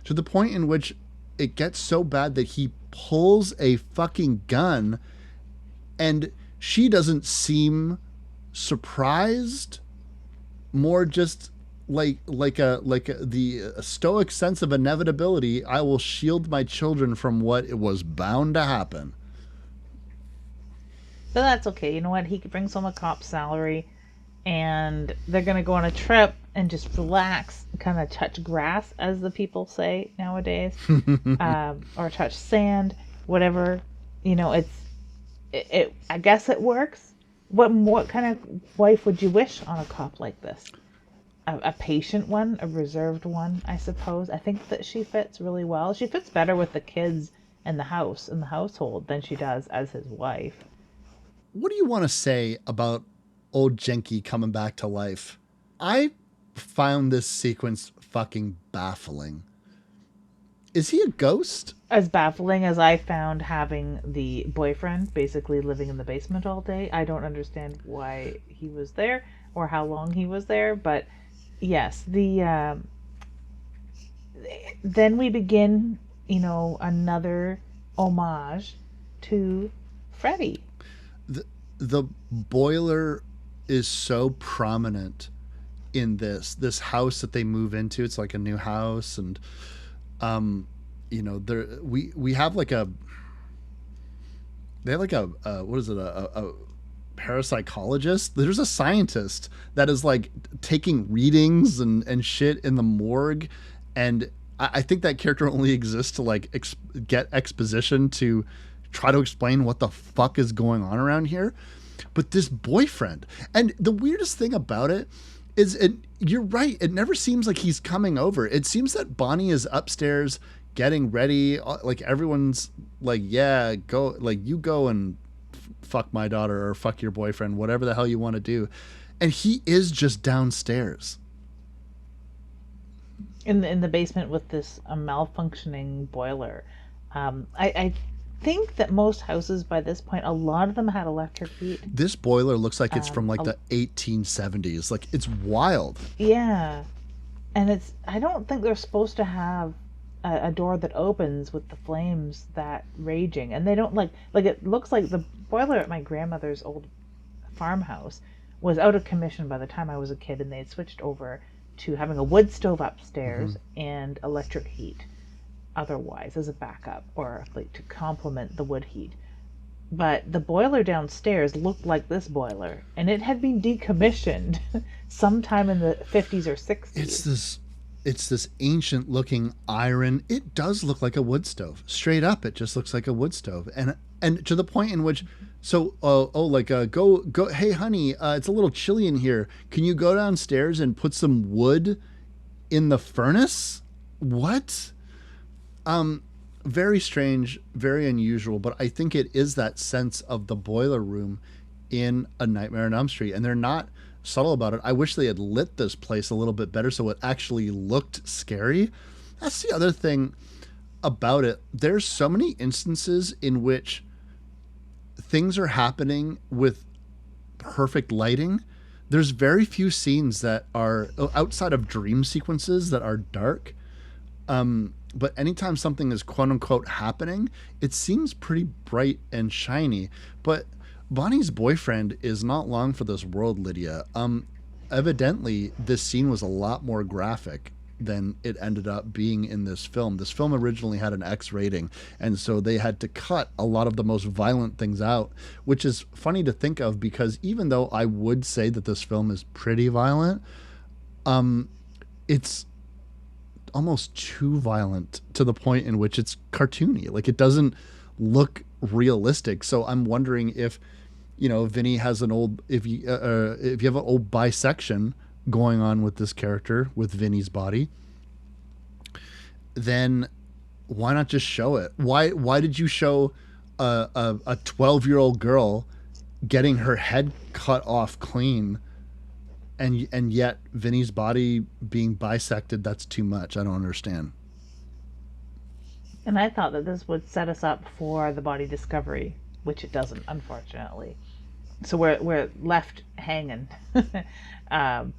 to the point in which it gets so bad that he pulls a fucking gun, and she doesn't seem surprised, more just like the stoic sense of inevitability. I will shield my children from what it was bound to happen. But that's okay. You know what? He brings home a cop's salary, and they're gonna go on a trip and just relax, kind of touch grass, as the people say nowadays, or touch sand, whatever. You know, I guess it works. What kind of wife would you wish on a cop like this? A patient one, a reserved one, I suppose. I think that she fits really well. She fits better with the kids and the house and the household than she does as his wife. What do you want to say about old Jenke coming back to life? I found this sequence fucking baffling. Is he a ghost? As baffling as I found having the boyfriend basically living in the basement all day, I don't understand why he was there or how long he was there. But yes, then we begin, another homage to Freddy. The boiler is so prominent in this house that they move into. It's like a new house, and there we have like a they have like a what is it, a parapsychologist. There's a scientist that is like taking readings and shit in the morgue, and I think that character only exists to like get exposition to try to explain what the fuck is going on around here. But this boyfriend, and the weirdest thing about it is, you're right, it never seems like he's coming over. It seems that Bonnie is upstairs getting ready, like everyone's like, yeah, go, like you go and fuck my daughter or fuck your boyfriend, whatever the hell you want to do, and he is just downstairs In the basement with this malfunctioning boiler. I think that most houses by this point, a lot of them had electric heat. This boiler looks like it's from like the 1870s. Like, it's wild. Yeah, and I don't think they're supposed to have a door that opens with the flames that raging, and they don't like it looks like the boiler at my grandmother's old farmhouse was out of commission by the time I was a kid, and they had switched over to having a wood stove upstairs and electric heat otherwise as a backup, or like to complement the wood heat. But the boiler downstairs looked like this boiler, and it had been decommissioned sometime in the 50s or 60s. It's this ancient looking iron. It does look like a wood stove. Straight up, it just looks like a wood stove. And to the point in which, so go, hey honey, it's a little chilly in here. Can you go downstairs and put some wood in the furnace? What? Very strange, very unusual, but I think it is that sense of the boiler room in A Nightmare on Elm Street, and they're not subtle about it. I wish they had lit this place a little bit better so it actually looked scary. That's the other thing about it. There's so many instances in which things are happening with perfect lighting. There's very few scenes that are outside of dream sequences that are dark. But anytime something is quote unquote happening, it seems pretty bright and shiny. But Bonnie's boyfriend is not long for this world, Lydia. Evidently, this scene was a lot more graphic than it ended up being in this film. This film originally had an X rating, and so they had to cut a lot of the most violent things out, which is funny to think of because even though I would say that this film is pretty violent, it's almost too violent to the point in which it's cartoony. Like, it doesn't look realistic. So I'm wondering if, Vinny has if you have an old bisection going on with this character, with Vinny's body, then why not just show it? Why did you show a 12-year-old girl getting her head cut off clean, and yet Vinny's body being bisected? That's too much. I don't understand. And I thought that this would set us up for the body discovery, which it doesn't, unfortunately. So we're left hanging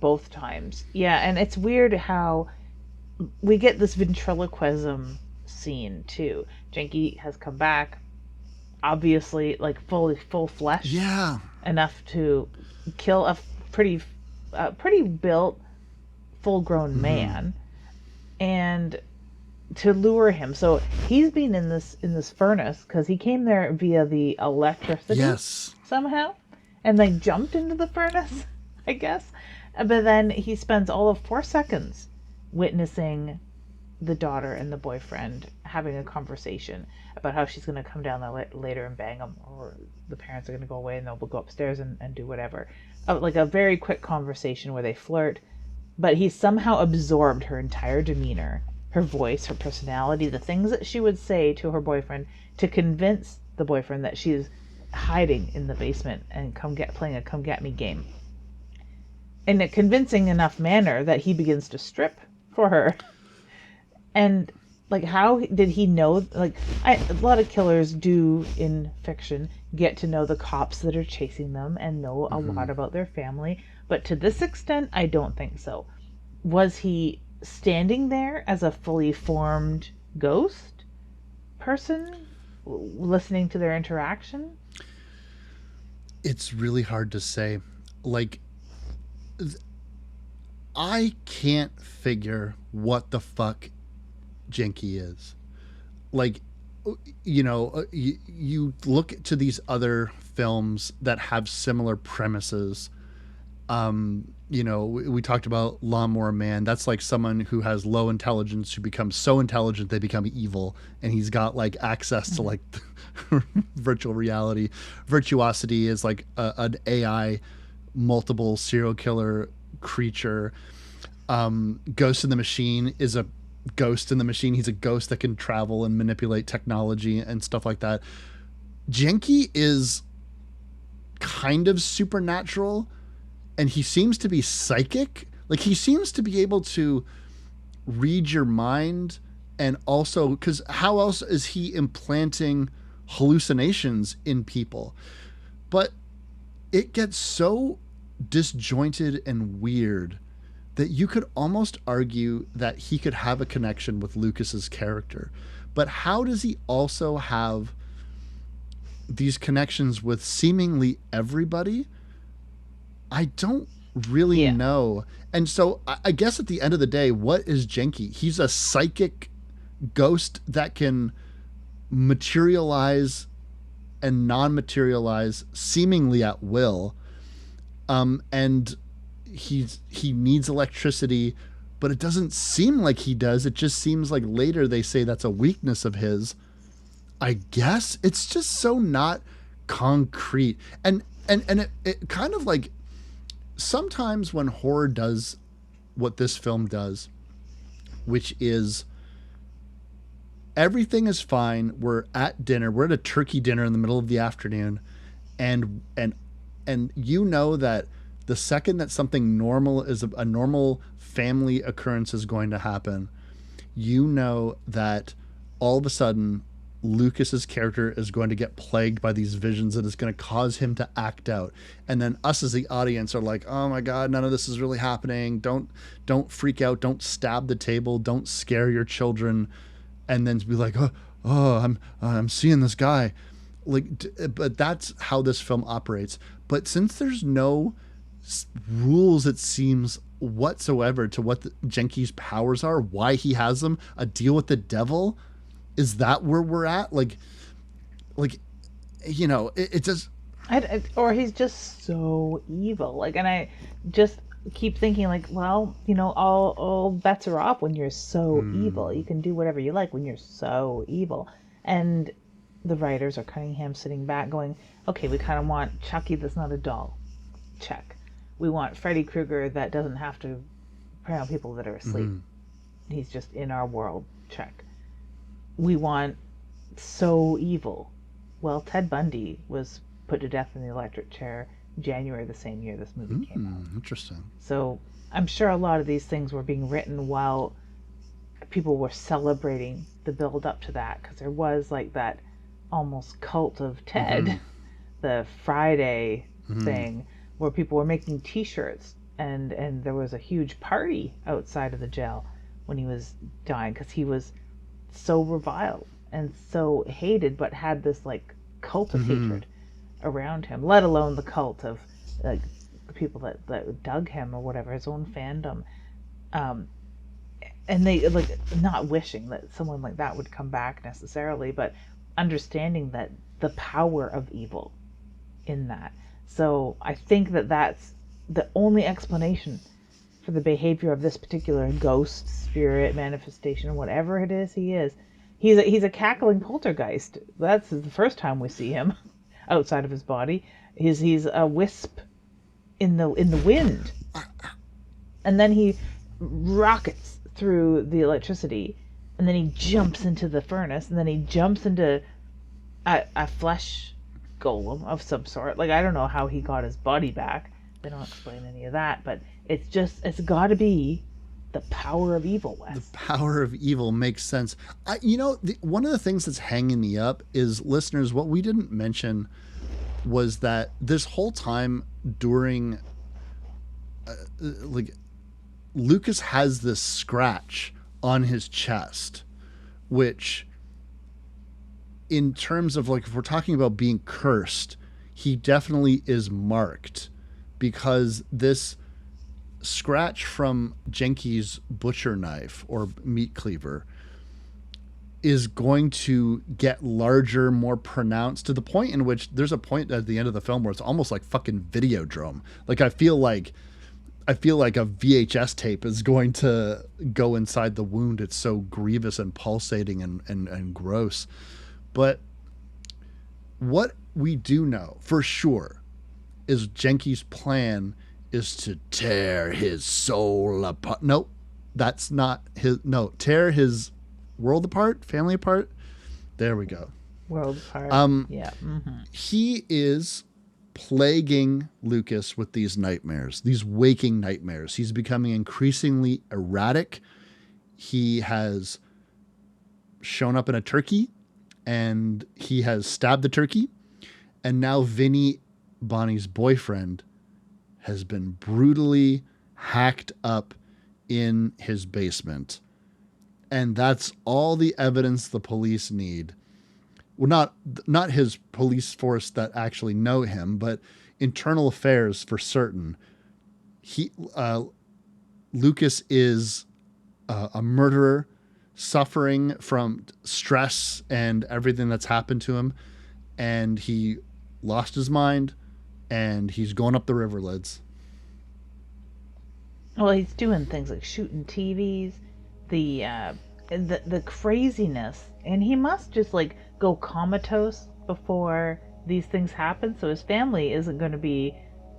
both times. Yeah, and it's weird how we get this ventriloquism scene too. Jenke has come back, obviously, like full flesh. Yeah. Enough to kill a pretty built, full-grown man, and to lure him. So he's been in this furnace because he came there via the electricity. Yes. Somehow, and they jumped into the furnace, I guess. But then he spends all of 4 seconds witnessing the daughter and the boyfriend having a conversation about how she's going to come down later and bang him, or the parents are going to go away and they'll go upstairs and do whatever. Like a very quick conversation where they flirt, but he somehow absorbed her entire demeanor, her voice, her personality, the things that she would say to her boyfriend to convince the boyfriend that she's hiding in the basement and playing a come get me game. In a convincing enough manner that he begins to strip for her. And like, how did he know? Like, a lot of killers do in fiction get to know the cops that are chasing them and know a lot about their family, but to this extent, I don't think so. Was he standing there as a fully formed ghost person, listening to their interaction? It's really hard to say. Like, I can't figure what the fuck Jenke is. Like, you look to these other films that have similar premises. We talked about Lawnmower Man. That's like someone who has low intelligence who becomes so intelligent they become evil, and he's got like access to like virtual reality. Virtuosity is like an AI multiple serial killer creature. Ghost in the Machine is a ghost in the machine. He's a ghost that can travel and manipulate technology and stuff like that. Jenke is kind of supernatural, and he seems to be psychic. Like, he seems to be able to read your mind, and also, because how else is he implanting hallucinations in people? But it gets so disjointed and weird that you could almost argue that he could have a connection with Lucas's character. But how does he also have these connections with seemingly everybody? I don't really know. And so I guess at the end of the day, what is Jenke? He's a psychic ghost that can materialize and non-materialize seemingly at will. And he needs electricity, but it doesn't seem like he does. It just seems like later they say that's a weakness of his. I guess it's just so not concrete. And it kind of like, sometimes when horror does what this film does, which is everything is fine. We're at dinner. We're at a turkey dinner in the middle of the afternoon, and you know that the second that something normal is a normal family occurrence is going to happen, you know that all of a sudden Lucas's character is going to get plagued by these visions that is going to cause him to act out. And then us as the audience are like, oh my God, none of this is really happening. Don't freak out. Don't stab the table. Don't scare your children. And then be like, I'm seeing this guy. Like, but that's how this film operates. But since there's no rules, it seems, whatsoever to what Jenke's powers are, why he has them, a deal with the devil, is that where we're at? Like it just, or he's just so evil. Like, and I just keep thinking, like, well, all bets are off when you're so evil. You can do whatever you like when you're so evil. And the writers or Cunningham sitting back going, okay, we kind of want Chucky that's not a doll. Check. We want Freddy Krueger that doesn't have to prey on people that are asleep. He's just in our world. Check. We want so evil. Well, Ted Bundy was put to death in the electric chair January the same year this movie came out. Interesting. So I'm sure a lot of these things were being written while people were celebrating the build up to that, because there was like that almost cult of Ted, the Friday thing, where people were making t-shirts, and there was a huge party outside of the jail when he was dying, because he was so reviled and so hated, but had this like cult of hatred around him, let alone the cult of like the people that dug him or whatever, his own fandom. And they like not wishing that someone like that would come back necessarily, but understanding that the power of evil in that. So I think that that's the only explanation for the behavior of this particular ghost, spirit, manifestation, whatever it is he is. He's a cackling poltergeist. That's the first time we see him outside of his body. He's a wisp in the wind, and then he rockets through the electricity, and then he jumps into the furnace, and then he jumps into a flesh golem of some sort. Like, I don't know how he got his body back. They don't explain any of that, but it's got to be the power of evil, Wes. The power of evil makes sense. One of the things that's hanging me up is, listeners, what we didn't mention was that this whole time during, Lucas has this scratch on his chest, which, in terms of, like, if we're talking about being cursed, he definitely is marked, because this scratch from Jenke's butcher knife or meat cleaver is going to get larger, more pronounced, to the point in which there's a point at the end of the film where it's almost like fucking Videodrome. Like, I feel like a VHS tape is going to go inside the wound. It's so grievous and pulsating and gross. But what we do know for sure is Jenke's plan is to tear his soul apart. Nope, that's not his. No, tear his world apart, family apart. There we go. World apart. Yeah. Mm-hmm. He is plaguing Lucas with these nightmares, these waking nightmares. He's becoming increasingly erratic. He has shown up in a turkey, and he has stabbed the turkey. And now Vinny, Bonnie's boyfriend, has been brutally hacked up in his basement. And that's all the evidence the police need. Well, not his police force that actually know him, but internal affairs for certain. Lucas is a murderer, suffering from stress and everything that's happened to him. And he lost his mind, and he's going up the river, Lids. Well, he's doing things like shooting TVs, the craziness, and he must just like go comatose before these things happen, so his family isn't going to be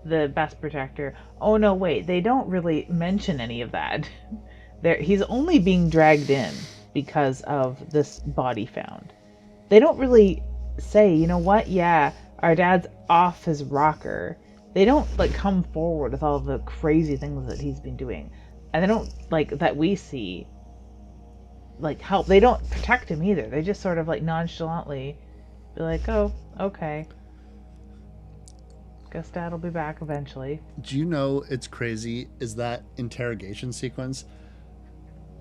the best protector. Oh no, wait, they don't really mention any of that. He's only being dragged in because of this body found. They don't really say, you know what, yeah, our dad's off his rocker. They don't like come forward with all the crazy things that he's been doing, and they don't, like, that we see, like, help. They don't protect him either. They just sort of like nonchalantly be like, oh, okay, guess dad'll be back eventually. Do you know, it's crazy, is that interrogation sequence,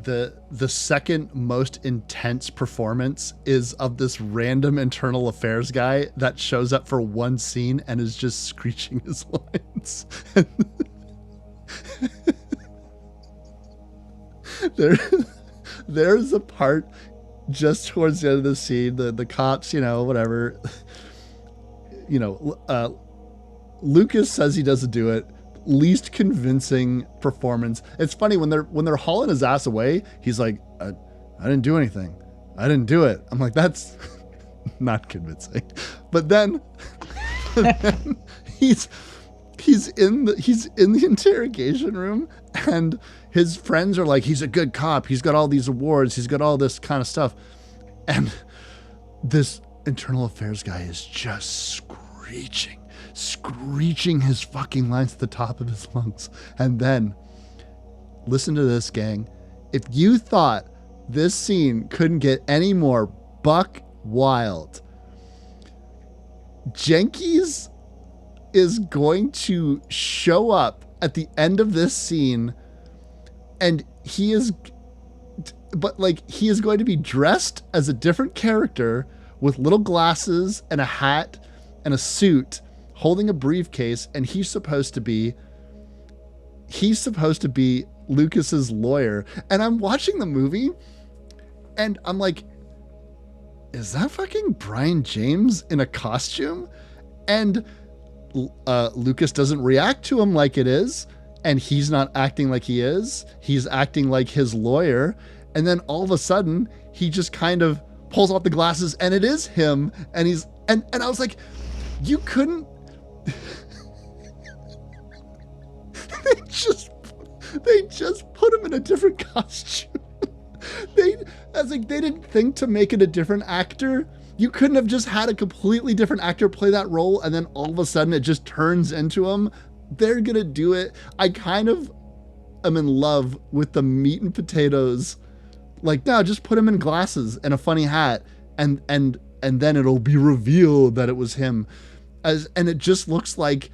the second most intense performance is of this random internal affairs guy that shows up for one scene and is just screeching his lines. There's a part just towards the end of the scene, the cops, whatever, Lucas says he doesn't do it. Least convincing performance. It's funny when they're hauling his ass away, he's like, I didn't do anything. I didn't do it. I'm like, that's not convincing. But then he's in the interrogation room, and his friends are like, he's a good cop. He's got all these awards. He's got all this kind of stuff. And this internal affairs guy is just screeching his fucking lines at the top of his lungs. And then, listen to this, gang. If you thought this scene couldn't get any more buck wild, Jenke's is going to show up at the end of this scene, and he is going to be dressed as a different character with little glasses and a hat and a suit, holding a briefcase, and he's supposed to be Lucas's lawyer. And I'm watching the movie, and I'm like, is that fucking Brian James in a costume? And Lucas doesn't react to him like it is. and he's not acting like he is. He's acting like his lawyer. And then all of a sudden, he just kind of pulls off the glasses and it is him. And he's, and I was like, you couldn't, they just, they just put him in a different costume. I was like, they didn't think to make it a different actor. You couldn't have just had a completely different actor play that role and then all of a sudden it just turns into him. They're gonna do it. I kind of am in love with the meat and potatoes. Like, no, just put him in glasses and a funny hat, and then it'll be revealed that it was him. And it just looks like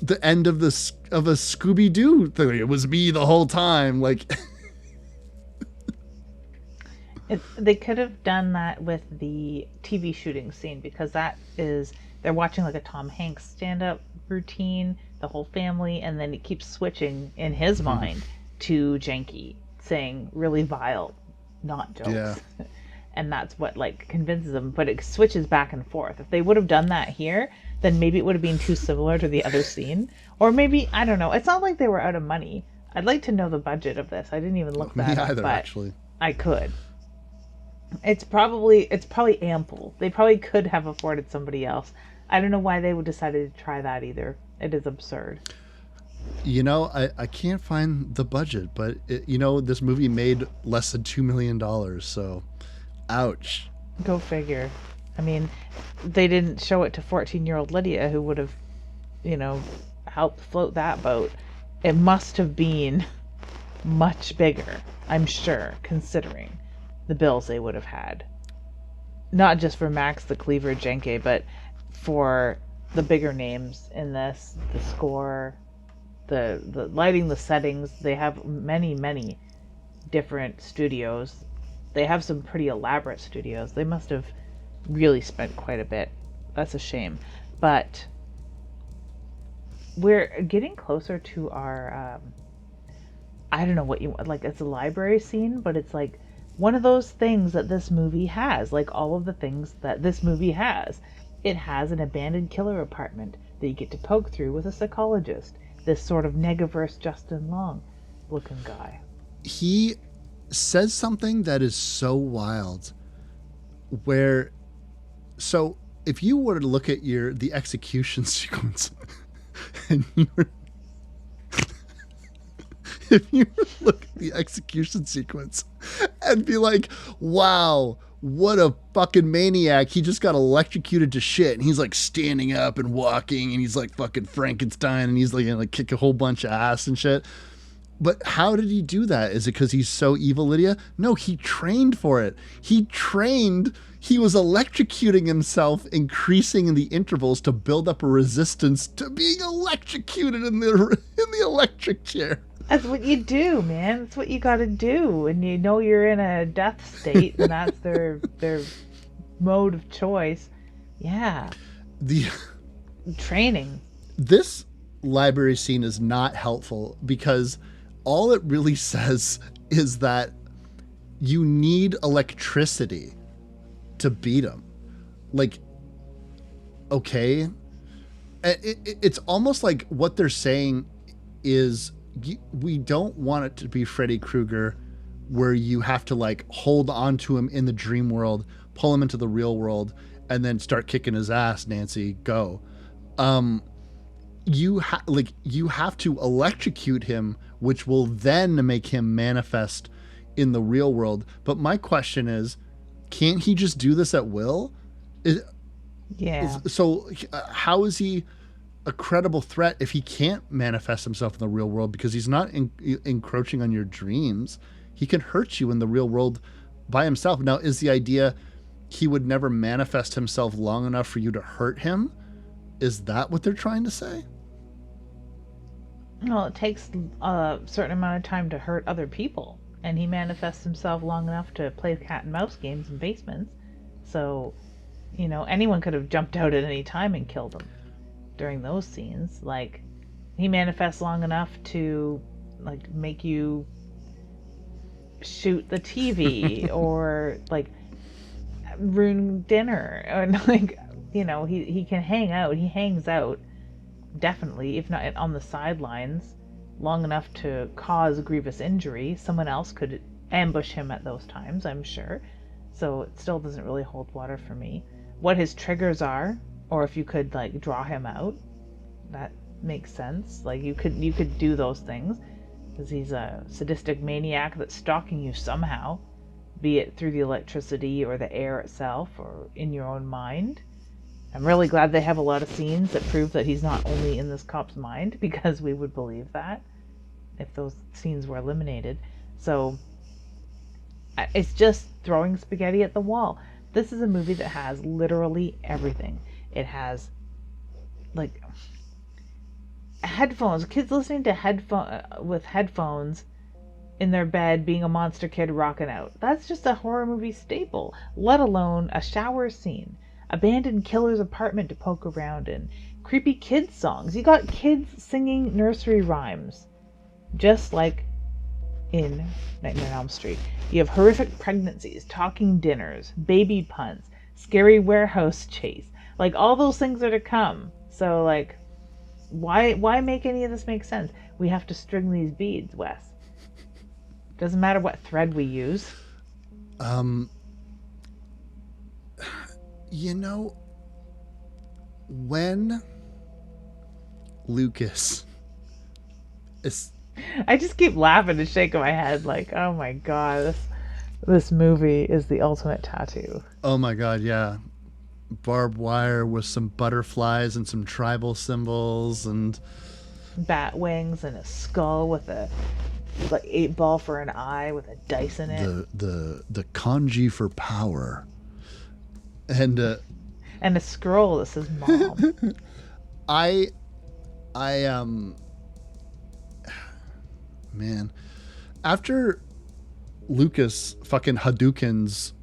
the end of a Scooby-Doo thing. It was me the whole time. Like, they could have done that with the TV shooting scene, because that is, they're watching like a Tom Hanks stand-up routine, the whole family, and then it keeps switching in his mind to Jenke saying really vile, not jokes. Yeah. And that's what like convinces them, but it switches back and forth. If they would have done that here, then maybe it would have been too similar to the other scene. Or maybe, I don't know. It's not like they were out of money. I'd like to know the budget of this. I didn't even look that up, but actually. I could. It's probably ample. They probably could have afforded somebody else. I don't know why they would decided to try that either. It is absurd. You know, I can't find the budget, but this movie made less than $2 million, so ouch. Go figure. I mean, they didn't show it to 14-year-old Lydia, who would have, helped float that boat. It must have been much bigger, I'm sure, considering the bills they would have had. Not just for Max the Cleaver Jenke, but for the bigger names in this, the score, the lighting, the settings. They have many different studios. They have some pretty elaborate studios. They must have really spent quite a bit. That's a shame. But we're getting closer to our I don't know what you like, it's a library scene, but it's like one of those things that this movie has, like all of the things that this movie has. It has an abandoned killer apartment that you get to poke through with a psychologist, this sort of Negaverse Justin Long looking guy. He says something that is so wild, where, so if you were to look at the execution sequence and if you were to look at the execution sequence and be like, wow, what a fucking maniac. He just got electrocuted to shit. And he's like standing up and walking and he's like fucking Frankenstein and he's like gonna kick a whole bunch of ass and shit. But how did he do that? Is it because he's so evil, Lydia? No, he trained for it. He was electrocuting himself, increasing in the intervals to build up a resistance to being electrocuted in the electric chair. That's what you do, man. That's what you got to do. And you know you're in a death state, and that's their mode of choice. Yeah. The training. This library scene is not helpful because all it really says is that you need electricity to beat him. Like, okay. It's almost like what they're saying is, we don't want it to be Freddy Krueger where you have to like hold on to him in the dream world, pull him into the real world, and then start kicking his ass, Nancy, go. You have to electrocute him, which will then make him manifest in the real world. But my question is, can't he just do this at will? So how is he a credible threat if he can't manifest himself in the real world, because he's not encroaching on your dreams? He can hurt you in the real world by himself. Now, is the idea he would never manifest himself long enough for you to hurt him? Is that what they're trying to say? Well, it takes a certain amount of time to hurt other people, and he manifests himself long enough to play cat and mouse games in basements. So, anyone could have jumped out at any time and killed him during those scenes. Like, he manifests long enough to like make you shoot the TV or like ruin dinner, or like, he can hang out. He hangs out, definitely, if not on the sidelines, long enough to cause grievous injury. Someone else could ambush him at those times, I'm sure. So it still doesn't really hold water for me. What his triggers are, or if you could like draw him out, that makes sense. Like you could do those things because he's a sadistic maniac that's stalking you somehow, be it through the electricity or the air itself or in your own mind. I'm really glad they have a lot of scenes that prove that he's not only in this cop's mind, because we would believe that if those scenes were eliminated. So it's just throwing spaghetti at the wall. This is a movie that has literally everything. It has like headphones, kids listening to headphones in their bed, being a monster kid rocking out. That's just a horror movie staple, let alone a shower scene, abandoned killer's apartment to poke around in, creepy kids songs. You got kids singing nursery rhymes, just like in Nightmare on Elm Street. You have horrific pregnancies, talking dinners, baby puns, scary warehouse chase. Like, all those things are to come. So, like, why make any of this make sense? We have to string these beads, Wes. Doesn't matter what thread we use. You know, when Lucas is... I just keep laughing and shaking my head like, oh my god, this movie is the ultimate tattoo. Oh my god, yeah. Barbed wire with some butterflies and some tribal symbols and bat wings and a skull with a like 8-ball for an eye with a dice in it. The kanji for power. And a scroll that says mom. I man, after Lucas fucking Hadoukens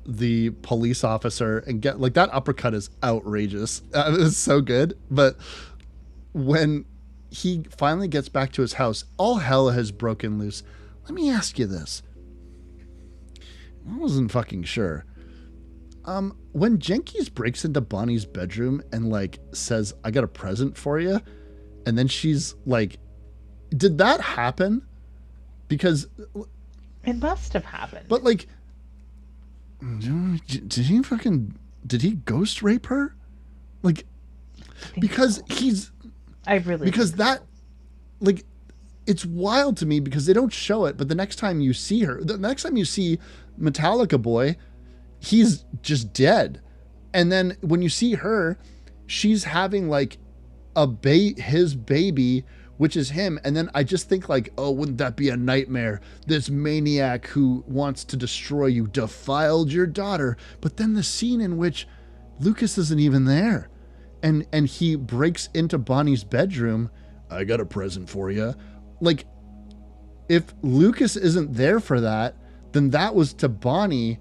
the police officer and get like that uppercut is outrageous. It was so good. But when he finally gets back to his house, all hell has broken loose. Let me ask you this. I wasn't fucking sure. When Jenkins breaks into Bonnie's bedroom and like says, "I got a present for you," and then she's like, did that happen? Because it must have happened. But like, did he ghost rape her? Like, because that, like, it's wild to me because they don't show it, but the next time you see Metallica Boy, he's just dead. And then when you see her, she's having like his baby, which is him. And then I just think like, oh, wouldn't that be a nightmare? This maniac who wants to destroy you defiled your daughter. But then the scene in which Lucas isn't even there and he breaks into Bonnie's bedroom. "I got a present for you." Like, if Lucas isn't there for that, then that was to Bonnie.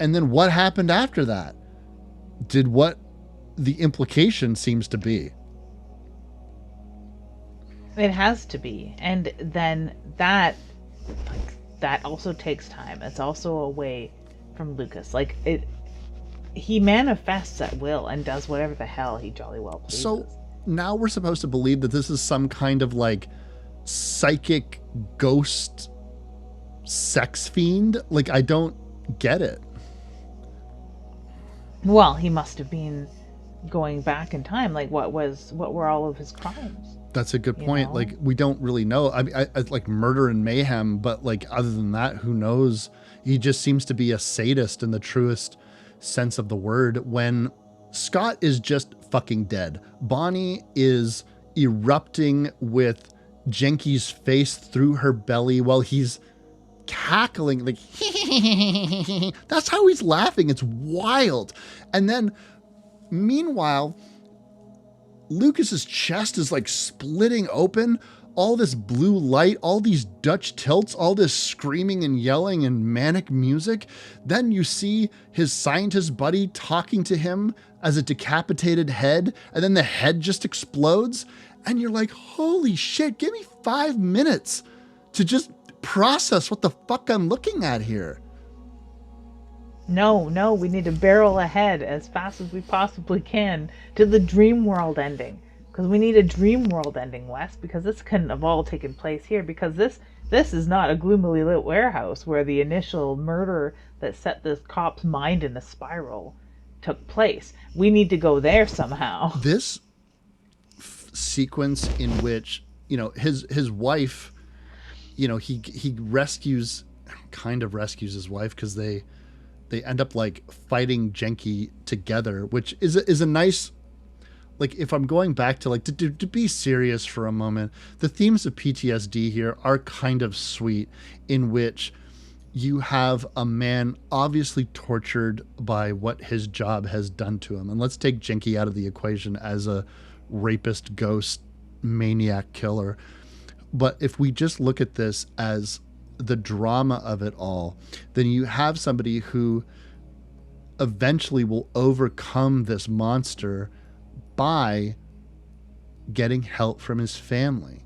And then what happened after that? Did what the implication seems to be. It has to be. And then that also takes time. It's also away from Lucas. Like, he manifests at will and does whatever the hell he jolly well pleases. So now we're supposed to believe that this is some kind of like psychic ghost sex fiend? Like, I don't get it. Well, he must have been going back in time. Like, what were all of his crimes? That's a good point. You know? Like, we don't really know. I mean, I like murder and mayhem, but like, other than that, who knows? He just seems to be a sadist in the truest sense of the word. When Scott is just fucking dead, Bonnie is erupting with Jenke's face through her belly while he's cackling, like, that's how he's laughing. It's wild. And then, meanwhile, Lucas's chest is like splitting open, all this blue light, all these Dutch tilts, all this screaming and yelling and manic music. Then you see his scientist buddy talking to him as a decapitated head, and then the head just explodes. And you're like, holy shit, give me 5 minutes to just process what the fuck I'm looking at here. No, we need to barrel ahead as fast as we possibly can to the dream world ending. because we need a dream world ending, Wes, because this couldn't have all taken place here, because this is not a gloomily lit warehouse where the initial murder that set this cop's mind in a spiral took place. We need to go there somehow. This sequence in which, you know, his wife, you know, he rescues, kind of rescues his wife, because they end up like fighting Jenke together, which is a nice, like, if I'm going back to like to be serious for a moment, the themes of PTSD here are kind of sweet, in which you have a man obviously tortured by what his job has done to him. And let's take Jenke out of the equation as a rapist, ghost, maniac killer. But if we just look at this as the drama of it all, then you have somebody who eventually will overcome this monster by getting help from his family.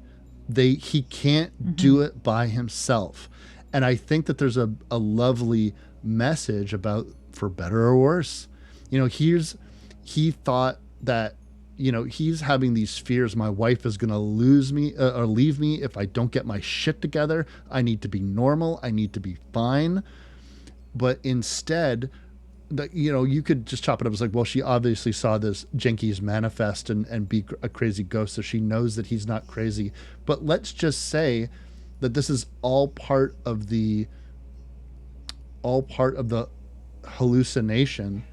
He can't do it by himself. And I think that there's a lovely message about, for better or worse, you know, he thought that, you know, he's having these fears. My wife is going to lose me or leave me if I don't get my shit together. I need to be normal. I need to be fine. But instead, you know, you could just chop it up as like, well, she obviously saw this Jenke's manifest and be a crazy ghost, so she knows that he's not crazy. But let's just say that this is all part of the hallucination,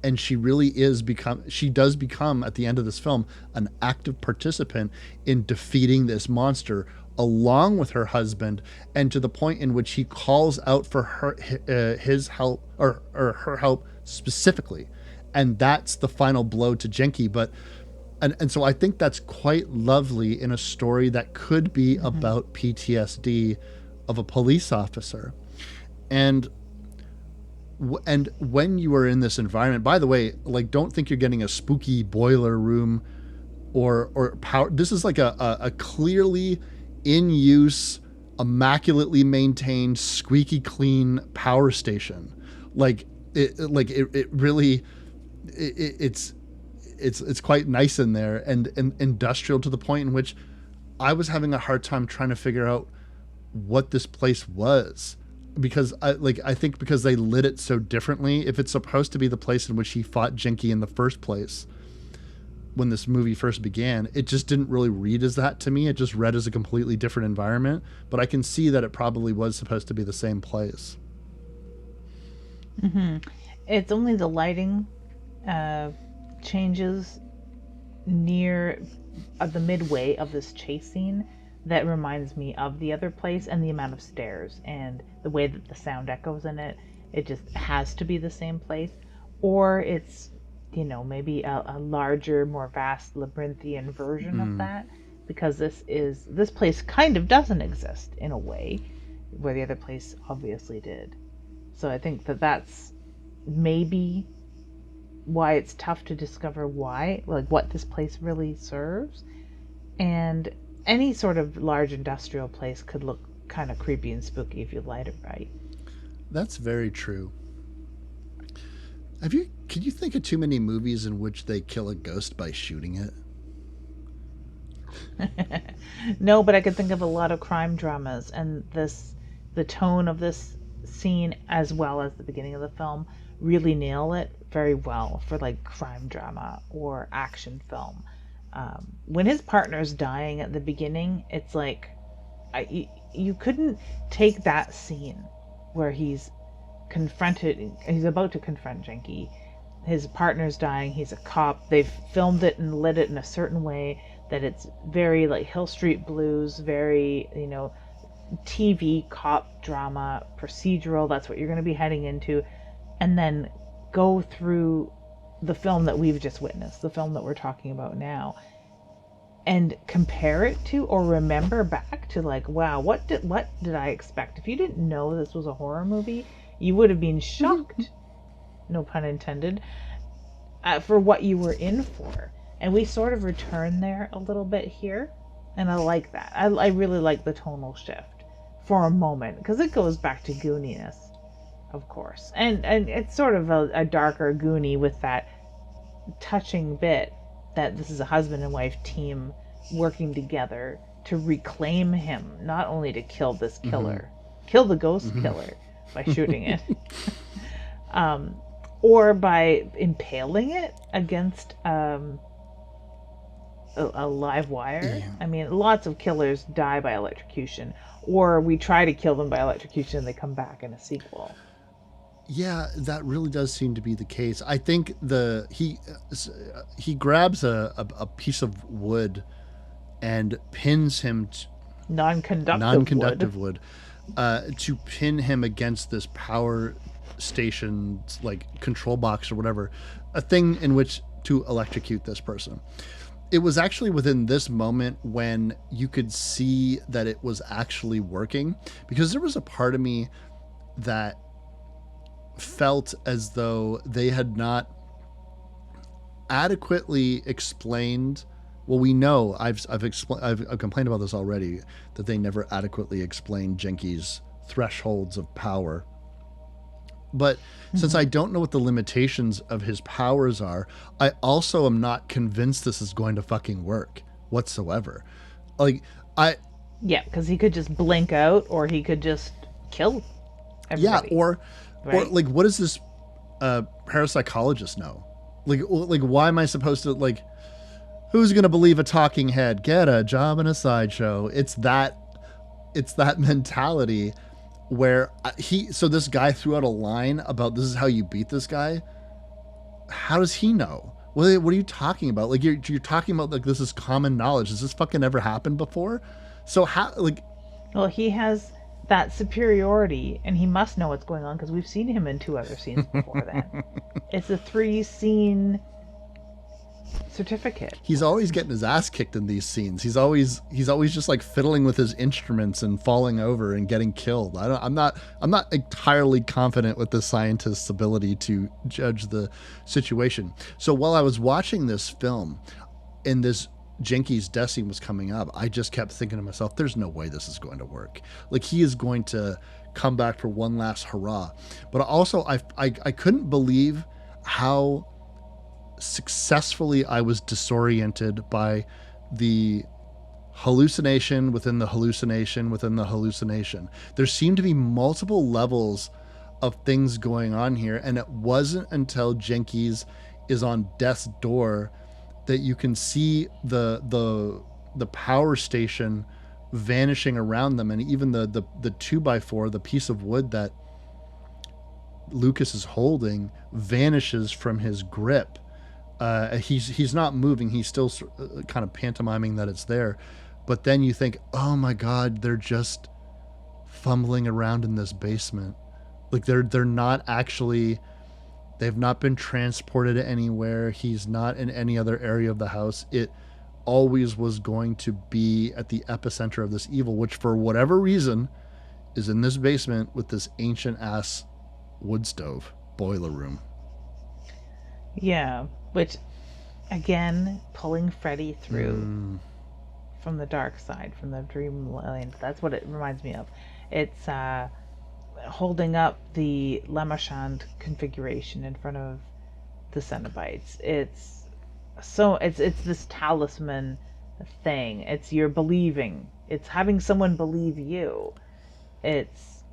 and she does become at the end of this film an active participant in defeating this monster along with her husband, and to the point in which he calls out for his help, or her help specifically, and that's the final blow to Jenke. But and so I think that's quite lovely in a story that could be about PTSD of a police officer. And when you are in this environment, by the way, like, don't think you're getting a spooky boiler room or power. This is like a clearly in use, immaculately maintained, squeaky clean power station. It's quite nice in there, and industrial, to the point in which I was having a hard time trying to figure out what this place was, because I think because they lit it so differently. If it's supposed to be the place in which he fought Jenke in the first place when this movie first began, it just didn't really read as that to me. It just read as a completely different environment, but I can see that it probably was supposed to be the same place. It's only the lighting changes near the midway of this chase scene that reminds me of the other place, and the amount of stairs and the way that the sound echoes in it. It just has to be the same place, or it's, you know, maybe a larger, more vast, labyrinthian version of that, because this place kind of doesn't exist in a way where the other place obviously did. So I think that's maybe why it's tough to discover what this place really serves. And any sort of large industrial place could look kind of creepy and spooky if you light it right. That's very true. Can you think of too many movies in which they kill a ghost by shooting it? No, but I could think of a lot of crime dramas, and the tone of this scene, as well as the beginning of the film, really nail it very well for like crime drama or action film. When his partner's dying at the beginning, it's like you couldn't take that scene where he's about to confront Jenke. His partner's dying, he's a cop, they've filmed it and lit it in a certain way that it's very like Hill Street Blues, very, you know, TV cop drama, procedural. That's what you're going to be heading into. And then go through the film that we've just witnessed, the film that we're talking about now, and compare it to, or remember back to, like, wow, what did I expect? If you didn't know this was a horror movie, you would have been shocked, no pun intended, for what you were in for. And we sort of return there a little bit here, and I like that. I really like the tonal shift for a moment, because it goes back to Gooniness, of course, and it's sort of a darker Goonie with that touching bit that this is a husband and wife team working together to reclaim him, not only to kill this killer, kill the ghost killer by shooting it, um, or by impaling it against a live wire. Yeah. I mean, lots of killers die by electrocution, or we try to kill them by electrocution and they come back in a sequel. Yeah, that really does seem to be the case. I think he grabs a piece of wood and pins him Non-conductive wood. non-conductive wood to pin him against this power station like control box or whatever, a thing in which to electrocute this person. It was actually within this moment when you could see that it was actually working, because there was a part of me that felt as though they had not adequately explained. Well, we know I've complained about this already, that they never adequately explained Jenke's thresholds of power. But since I don't know what the limitations of his powers are, I also am not convinced this is going to fucking work whatsoever. Like I Yeah, because he could just blink out, or he could just kill yeah, everybody. or Right? like what does this parapsychologist know? Like why am I supposed to, like, who's going to believe a talking head? Get a job in a sideshow. It's that mentality where so this guy threw out a line about this is how you beat this guy. How does he know? What are you talking about? Like you're talking about like this is common knowledge. Has this fucking ever happened before? So how, like, Well, he has that superiority, and he must know what's going on because we've seen him in two other scenes before that. It's a 3 scene certificate. he's always getting his ass kicked in these scenes. He's always just like fiddling with his instruments and falling over and getting killed. I'm not entirely confident with the scientist's ability to judge the situation. So while I was watching this film and this Jenke's death scene was coming up, I just kept thinking to myself, there's no way this is going to work. Like, he is going to come back for one last hurrah. But also I couldn't believe how successfully I was disoriented by the hallucination within the hallucination within the hallucination. There seemed to be multiple levels of things going on here, and it wasn't until Jenke's is on death's door that you can see the power station vanishing around them, and even the 2x4, the piece of wood that Lucas is holding, vanishes from his grip. He's not moving. He's still kind of pantomiming that it's there. But then you think, oh my God, they're just fumbling around in this basement. Like they're not actually, they've not been transported anywhere. He's not in any other area of the house. It always was going to be at the epicenter of this evil, which for whatever reason is in this basement with this ancient ass wood stove boiler room. Yeah, which again, pulling Freddy through from the dark side, from the dreamland. That's what it reminds me of. It's holding up the Lemashand configuration in front of the Cenobites. It's this talisman thing. It's you're believing. It's having someone believe you. It's,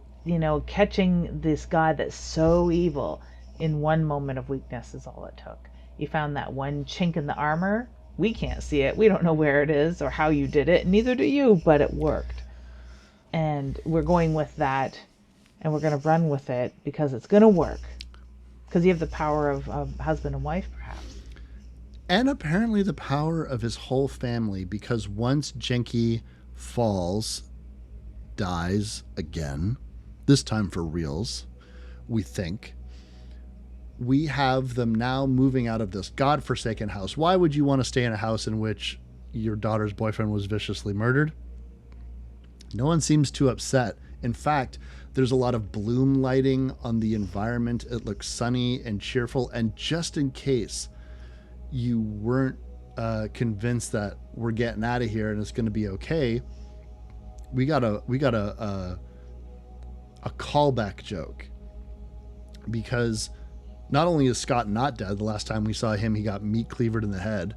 catching this guy that's so evil in one moment of weakness is all it took. You found that one chink in the armor. We can't see it. We don't know where it is or how you did it. Neither do you, but it worked. And we're going with that, and we're going to run with it because it's going to work. Because you have the power of husband and wife, perhaps. And apparently the power of his whole family, because once Jenke falls, dies again, this time for reals, we think, we have them now moving out of this godforsaken house. Why would you want to stay in a house in which your daughter's boyfriend was viciously murdered? No one seems too upset. In fact, there's a lot of bloom lighting on the environment. It looks sunny and cheerful. And just in case you weren't convinced that we're getting out of here and it's going to be okay, we got a callback joke, because not only is Scott not dead, the last time we saw him, he got meat cleavered in the head.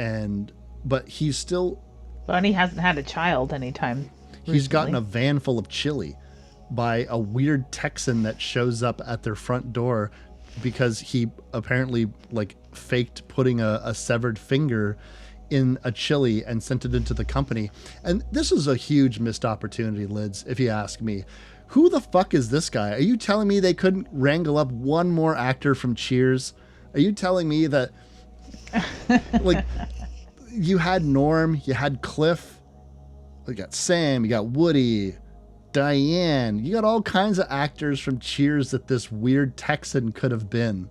and but he's still But he hasn't had a child anytime he's gotten recently. a van full of chili by a weird Texan that shows up at their front door because he apparently like faked putting a severed finger in a chili and sent it into the company. And this is a huge missed opportunity, Lids, if you ask me. Who the fuck is this guy? Are you telling me they couldn't wrangle up one more actor from Cheers? Are you telling me that like you had Norm, you had Cliff, you got Sam, you got Woody, Diane, you got all kinds of actors from Cheers that this weird Texan could have been.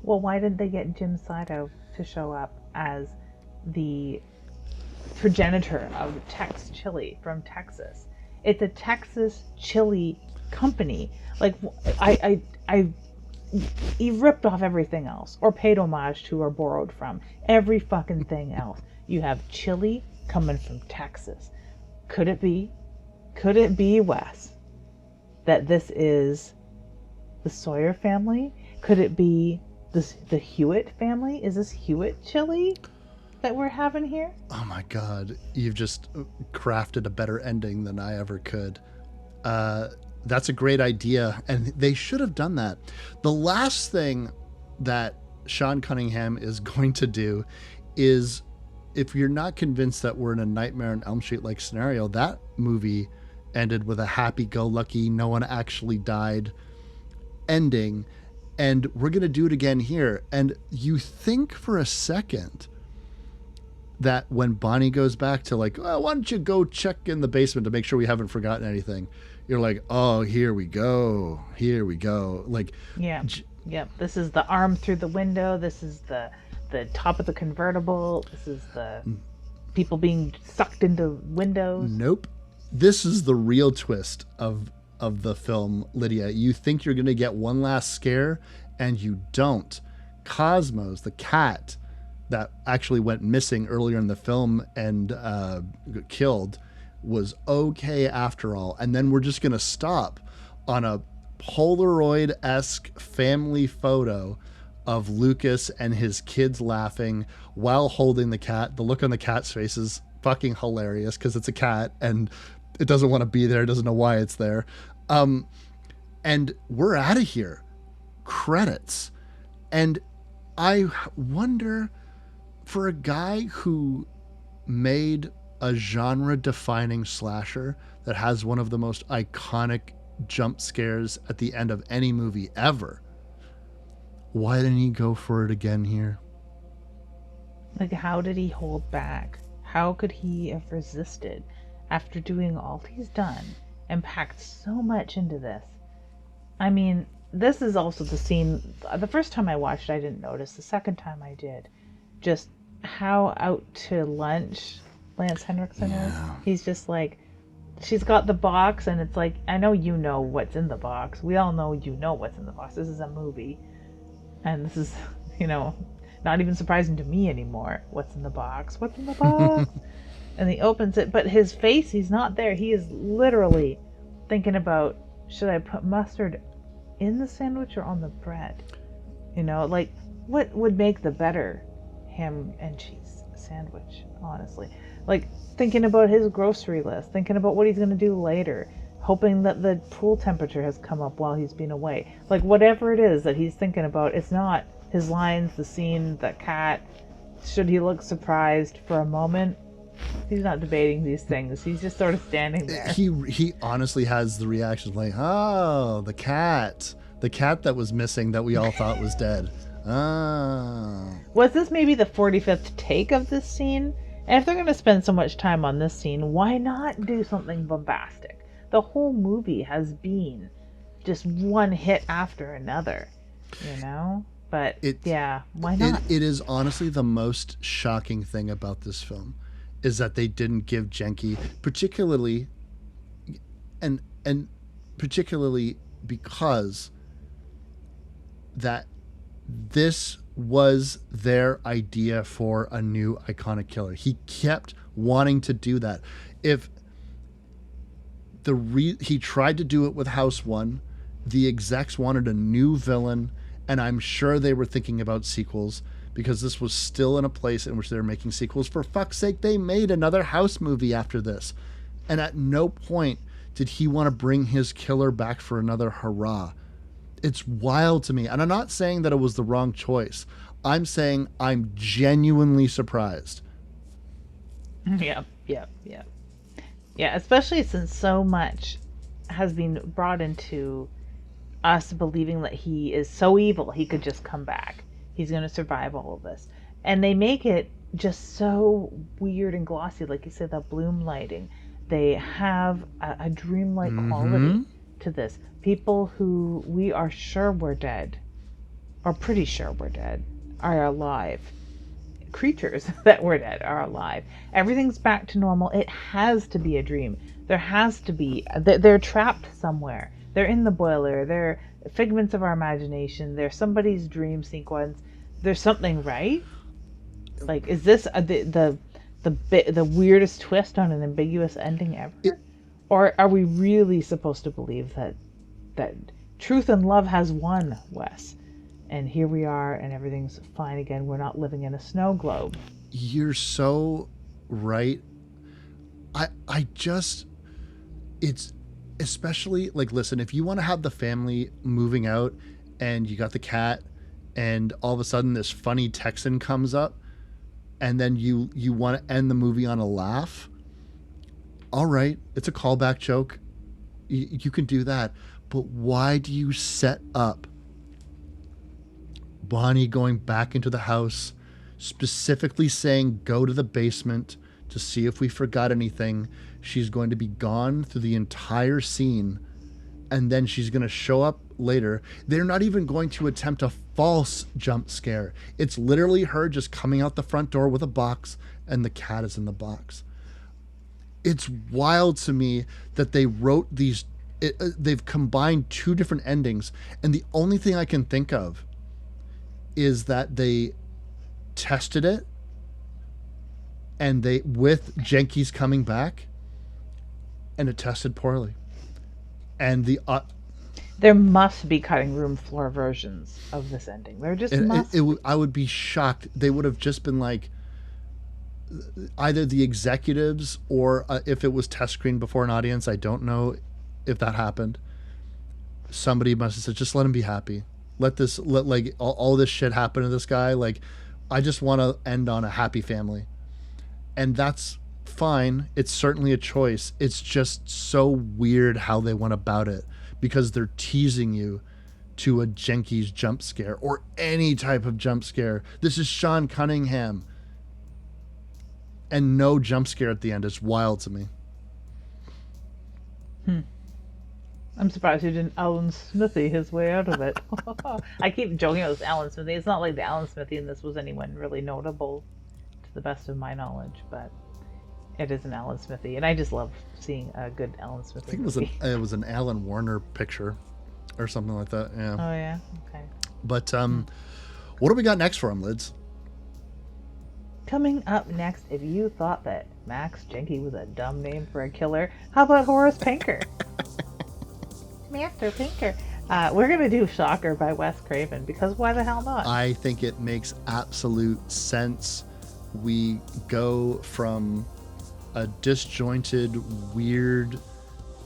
Well, why did they get Jim Saito to show up as the progenitor of Tex Chili from Texas? It's a Texas chili company. Like I he ripped off everything else, or paid homage to, or borrowed from every fucking thing else. You have chili coming from Texas. Could it be? Could it be, Wes, that this is the Sawyer family? Could it be the Hewitt family? Is this Hewitt chili that we're having here? Oh my God, you've just crafted a better ending than I ever could. That's a great idea, and they should have done that. The last thing that Sean Cunningham is going to do is, if you're not convinced that we're in a Nightmare on Elm Street like scenario, that movie ended with a happy-go-lucky, no one actually died ending, and we're going to do it again here. And you think for a second that when Bonnie goes back to like, oh, why don't you go check in the basement to make sure we haven't forgotten anything, you're like, oh, here we go, like, Yeah. Yep. This is the arm through the window. This is the top of the convertible. This is the people being sucked into windows. Nope. This is the real twist of the film, Lydia. You think you're going to get one last scare, and you don't. Cosmos, the cat that actually went missing earlier in the film and got killed, was okay after all. And then we're just going to stop on a Polaroid-esque family photo of Lucas and his kids laughing while holding the cat. The look on the cat's face is fucking hilarious because it's a cat and it doesn't want to be there. It doesn't know why it's there. And we're out of here. Credits. And I wonder, for a guy who made a genre-defining slasher that has one of the most iconic jump scares at the end of any movie ever, why didn't he go for it again here? Like, how did he hold back? How could he have resisted after doing all he's done and packed so much into this? I mean, this is also the scene. The first time I watched it, I didn't notice. The second time I did. Just how out to lunch Lance Henriksen is. He's just like, she's got the box, and it's like, I know you know what's in the box. We all know you know what's in the box. This is a movie. And this is, not even surprising to me anymore. What's in the box? What's in the box? And he opens it, but his face, he's not there. He is literally thinking about, should I put mustard in the sandwich or on the bread? Like, what would make the better ham and cheese sandwich, honestly? Like, thinking about his grocery list, thinking about what he's going to do later, hoping that the pool temperature has come up while he's been away. Like, whatever it is that he's thinking about, it's not his lines, the scene, the cat. Should he look surprised for a moment? He's not debating these things. He's just sort of standing there. He honestly has the reaction like, oh, the cat that was missing that we all thought was dead. Oh. Was this maybe the 45th take of this scene? And if they're going to spend so much time on this scene, why not do something bombastic? The whole movie has been just one hit after another, But why not? It is honestly the most shocking thing about this film is that they didn't give Jenke, particularly because that this was their idea for a new iconic killer. He kept wanting to do that. If he tried to do it with House 1, the execs wanted a new villain, and I'm sure they were thinking about sequels because this was still in a place in which they were making sequels. For fuck's sake, they made another House movie after this. And at no point did he want to bring his killer back for another hurrah. It's wild to me. And I'm not saying that it was the wrong choice. I'm saying I'm genuinely surprised. Yeah, yeah, yeah. Yeah, especially since so much has been brought into us believing that he is so evil he could just come back. He's going to survive all of this. And they make it just so weird and glossy. Like you said, that bloom lighting. They have a dreamlike quality to this. People who we are sure were dead, or pretty sure were dead, are alive. Creatures that were dead are alive. Everything's back to normal. It has to be a dream. There has to be. They're trapped somewhere. They're in the boiler. They're figments of our imagination. They're somebody's dream sequence. There's something, right? Like, is this the weirdest twist on an ambiguous ending ever? Or are we really supposed to believe that truth and love has won, Wes? And here we are, and everything's fine again. We're not living in a snow globe. You're so right. It's especially, like, listen, if you want to have the family moving out and you got the cat and all of a sudden this funny Texan comes up and then you want to end the movie on a laugh, all right, it's a callback joke. You can do that. But why do you set up Bonnie going back into the house, specifically saying, go to the basement to see if we forgot anything? She's going to be gone through the entire scene, and then she's going to show up later. They're not even going to attempt a false jump scare. It's literally her just coming out the front door with a box, and the cat is in the box. It's wild to me that they wrote these, they've combined two different endings, and the only thing I can think of is that they tested it, and they, with Jenke's coming back, and it tested poorly. And there must be cutting room floor versions of this ending. There just must. I would be shocked. They would have just been like, either the executives or if it was test screened before an audience, I don't know if that happened. Somebody must have said, just let him be happy. Let like all this shit happen to this guy. Like, I just want to end on a happy family. And that's fine. It's certainly a choice. It's just so weird how they went about it, because they're teasing you to a Jenke's jump scare or any type of jump scare. This is Sean Cunningham. And no jump scare at the end. It's wild to me. I'm surprised he didn't Alan Smithy his way out of it. I keep joking about this Alan Smithy. It's not like the Alan Smithy in this was anyone really notable, to the best of my knowledge, but it is an Alan Smithy, and I just love seeing a good Alan Smithy. I think it was an Alan Warner picture, or something like that. Yeah. Oh yeah. Okay. But what do we got next for him, Lids? Coming up next, if you thought that Max Jenke was a dumb name for a killer, how about Horace Pinker? Master Pinker. We're going to do Shocker by Wes Craven, because why the hell not? I think it makes absolute sense. We go from a disjointed, weird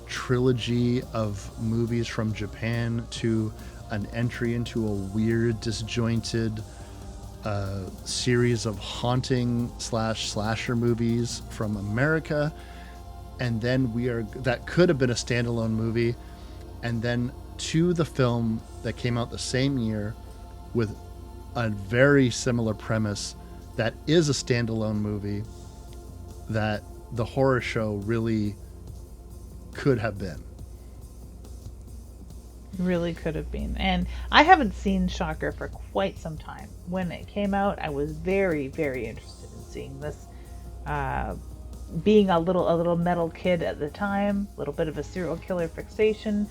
trilogy of movies from Japan to an entry into a weird, disjointed series of haunting / slasher movies from America. And then that could have been a standalone movie. And then to the film that came out the same year with a very similar premise that is a standalone movie that the horror show really could have been. Really could have been. And I haven't seen Shocker for quite some time. When it came out, I was very, very interested in seeing this. Being a little metal kid at the time, a little bit of a serial killer fixation,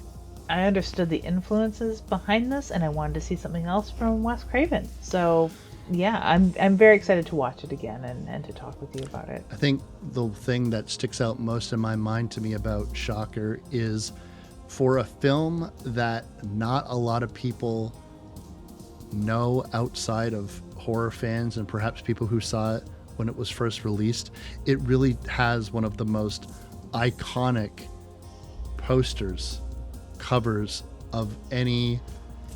I understood the influences behind this, and I wanted to see something else from Wes Craven. So yeah, I'm very excited to watch it again and to talk with you about it. I think the thing that sticks out most in my mind to me about Shocker is, for a film that not a lot of people know outside of horror fans and perhaps people who saw it when it was first released, it really has one of the most iconic posters, covers of any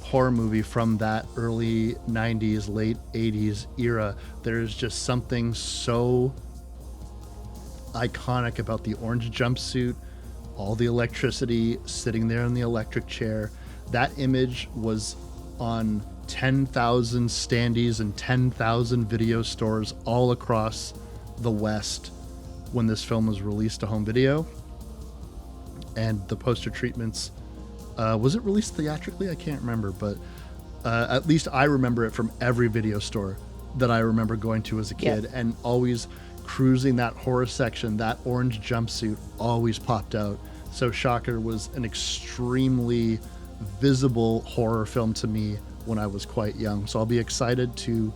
horror movie from that early 90s, late 80s era. There's just something so iconic about the orange jumpsuit, all the electricity, sitting there in the electric chair. That image was on 10,000 standees and 10,000 video stores all across the West when this film was released to home video. And the poster treatments, was it released theatrically? I can't remember, but at least I remember it from every video store that I remember going to as a kid. Yes. And always cruising that horror section, that orange jumpsuit always popped out. So Shocker was an extremely visible horror film to me when I was quite young. So I'll be excited to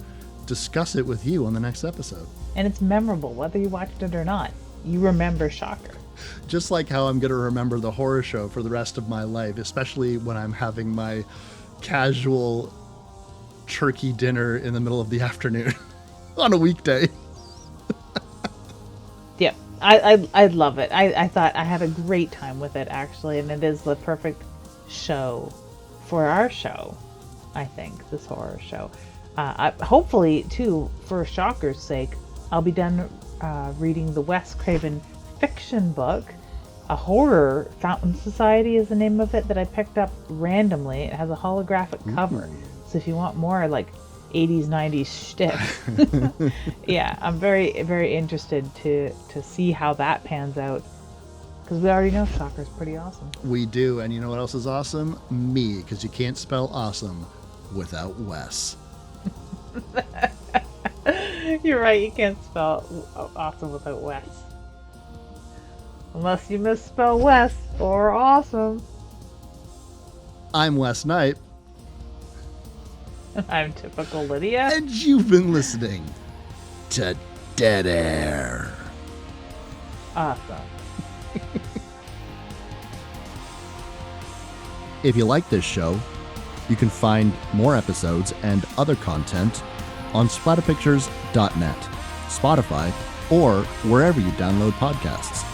discuss it with you on the next episode. And it's memorable, whether you watched it or not. You remember Shocker. Just like how I'm going to remember the horror show for the rest of my life, especially when I'm having my casual turkey dinner in the middle of the afternoon on a weekday. Yeah, I love it. I thought I had a great time with it, actually, and it is the perfect show for our show, I think, this horror show. Hopefully, too, for Shocker's sake, I'll be done reading the Wes Craven fiction book. A horror, Fountain Society is the name of it, that I picked up randomly. It has a holographic cover. So if you want more like 80s, 90s shtick, yeah, I'm very, very interested to see how that pans out. Because we already know Shocker's pretty awesome. We do, and you know what else is awesome? Me, because you can't spell awesome without Wes. You're right, you can't spell awesome without Wes. Unless you misspell Wes or awesome. I'm Wes Knight. I'm typical Lydia. And you've been listening to Dead Air. Awesome. If you like this show, you can find more episodes and other content on splatterpictures.net, Spotify, or wherever you download podcasts.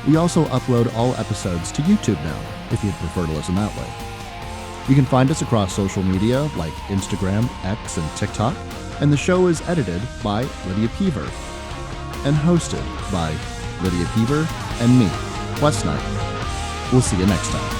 We also upload all episodes to YouTube now, if you'd prefer to listen that way. You can find us across social media like Instagram, X, and TikTok, and the show is edited by Lydia Peaver and hosted by Lydia Peaver and me, Wes Knight. We'll see you next time.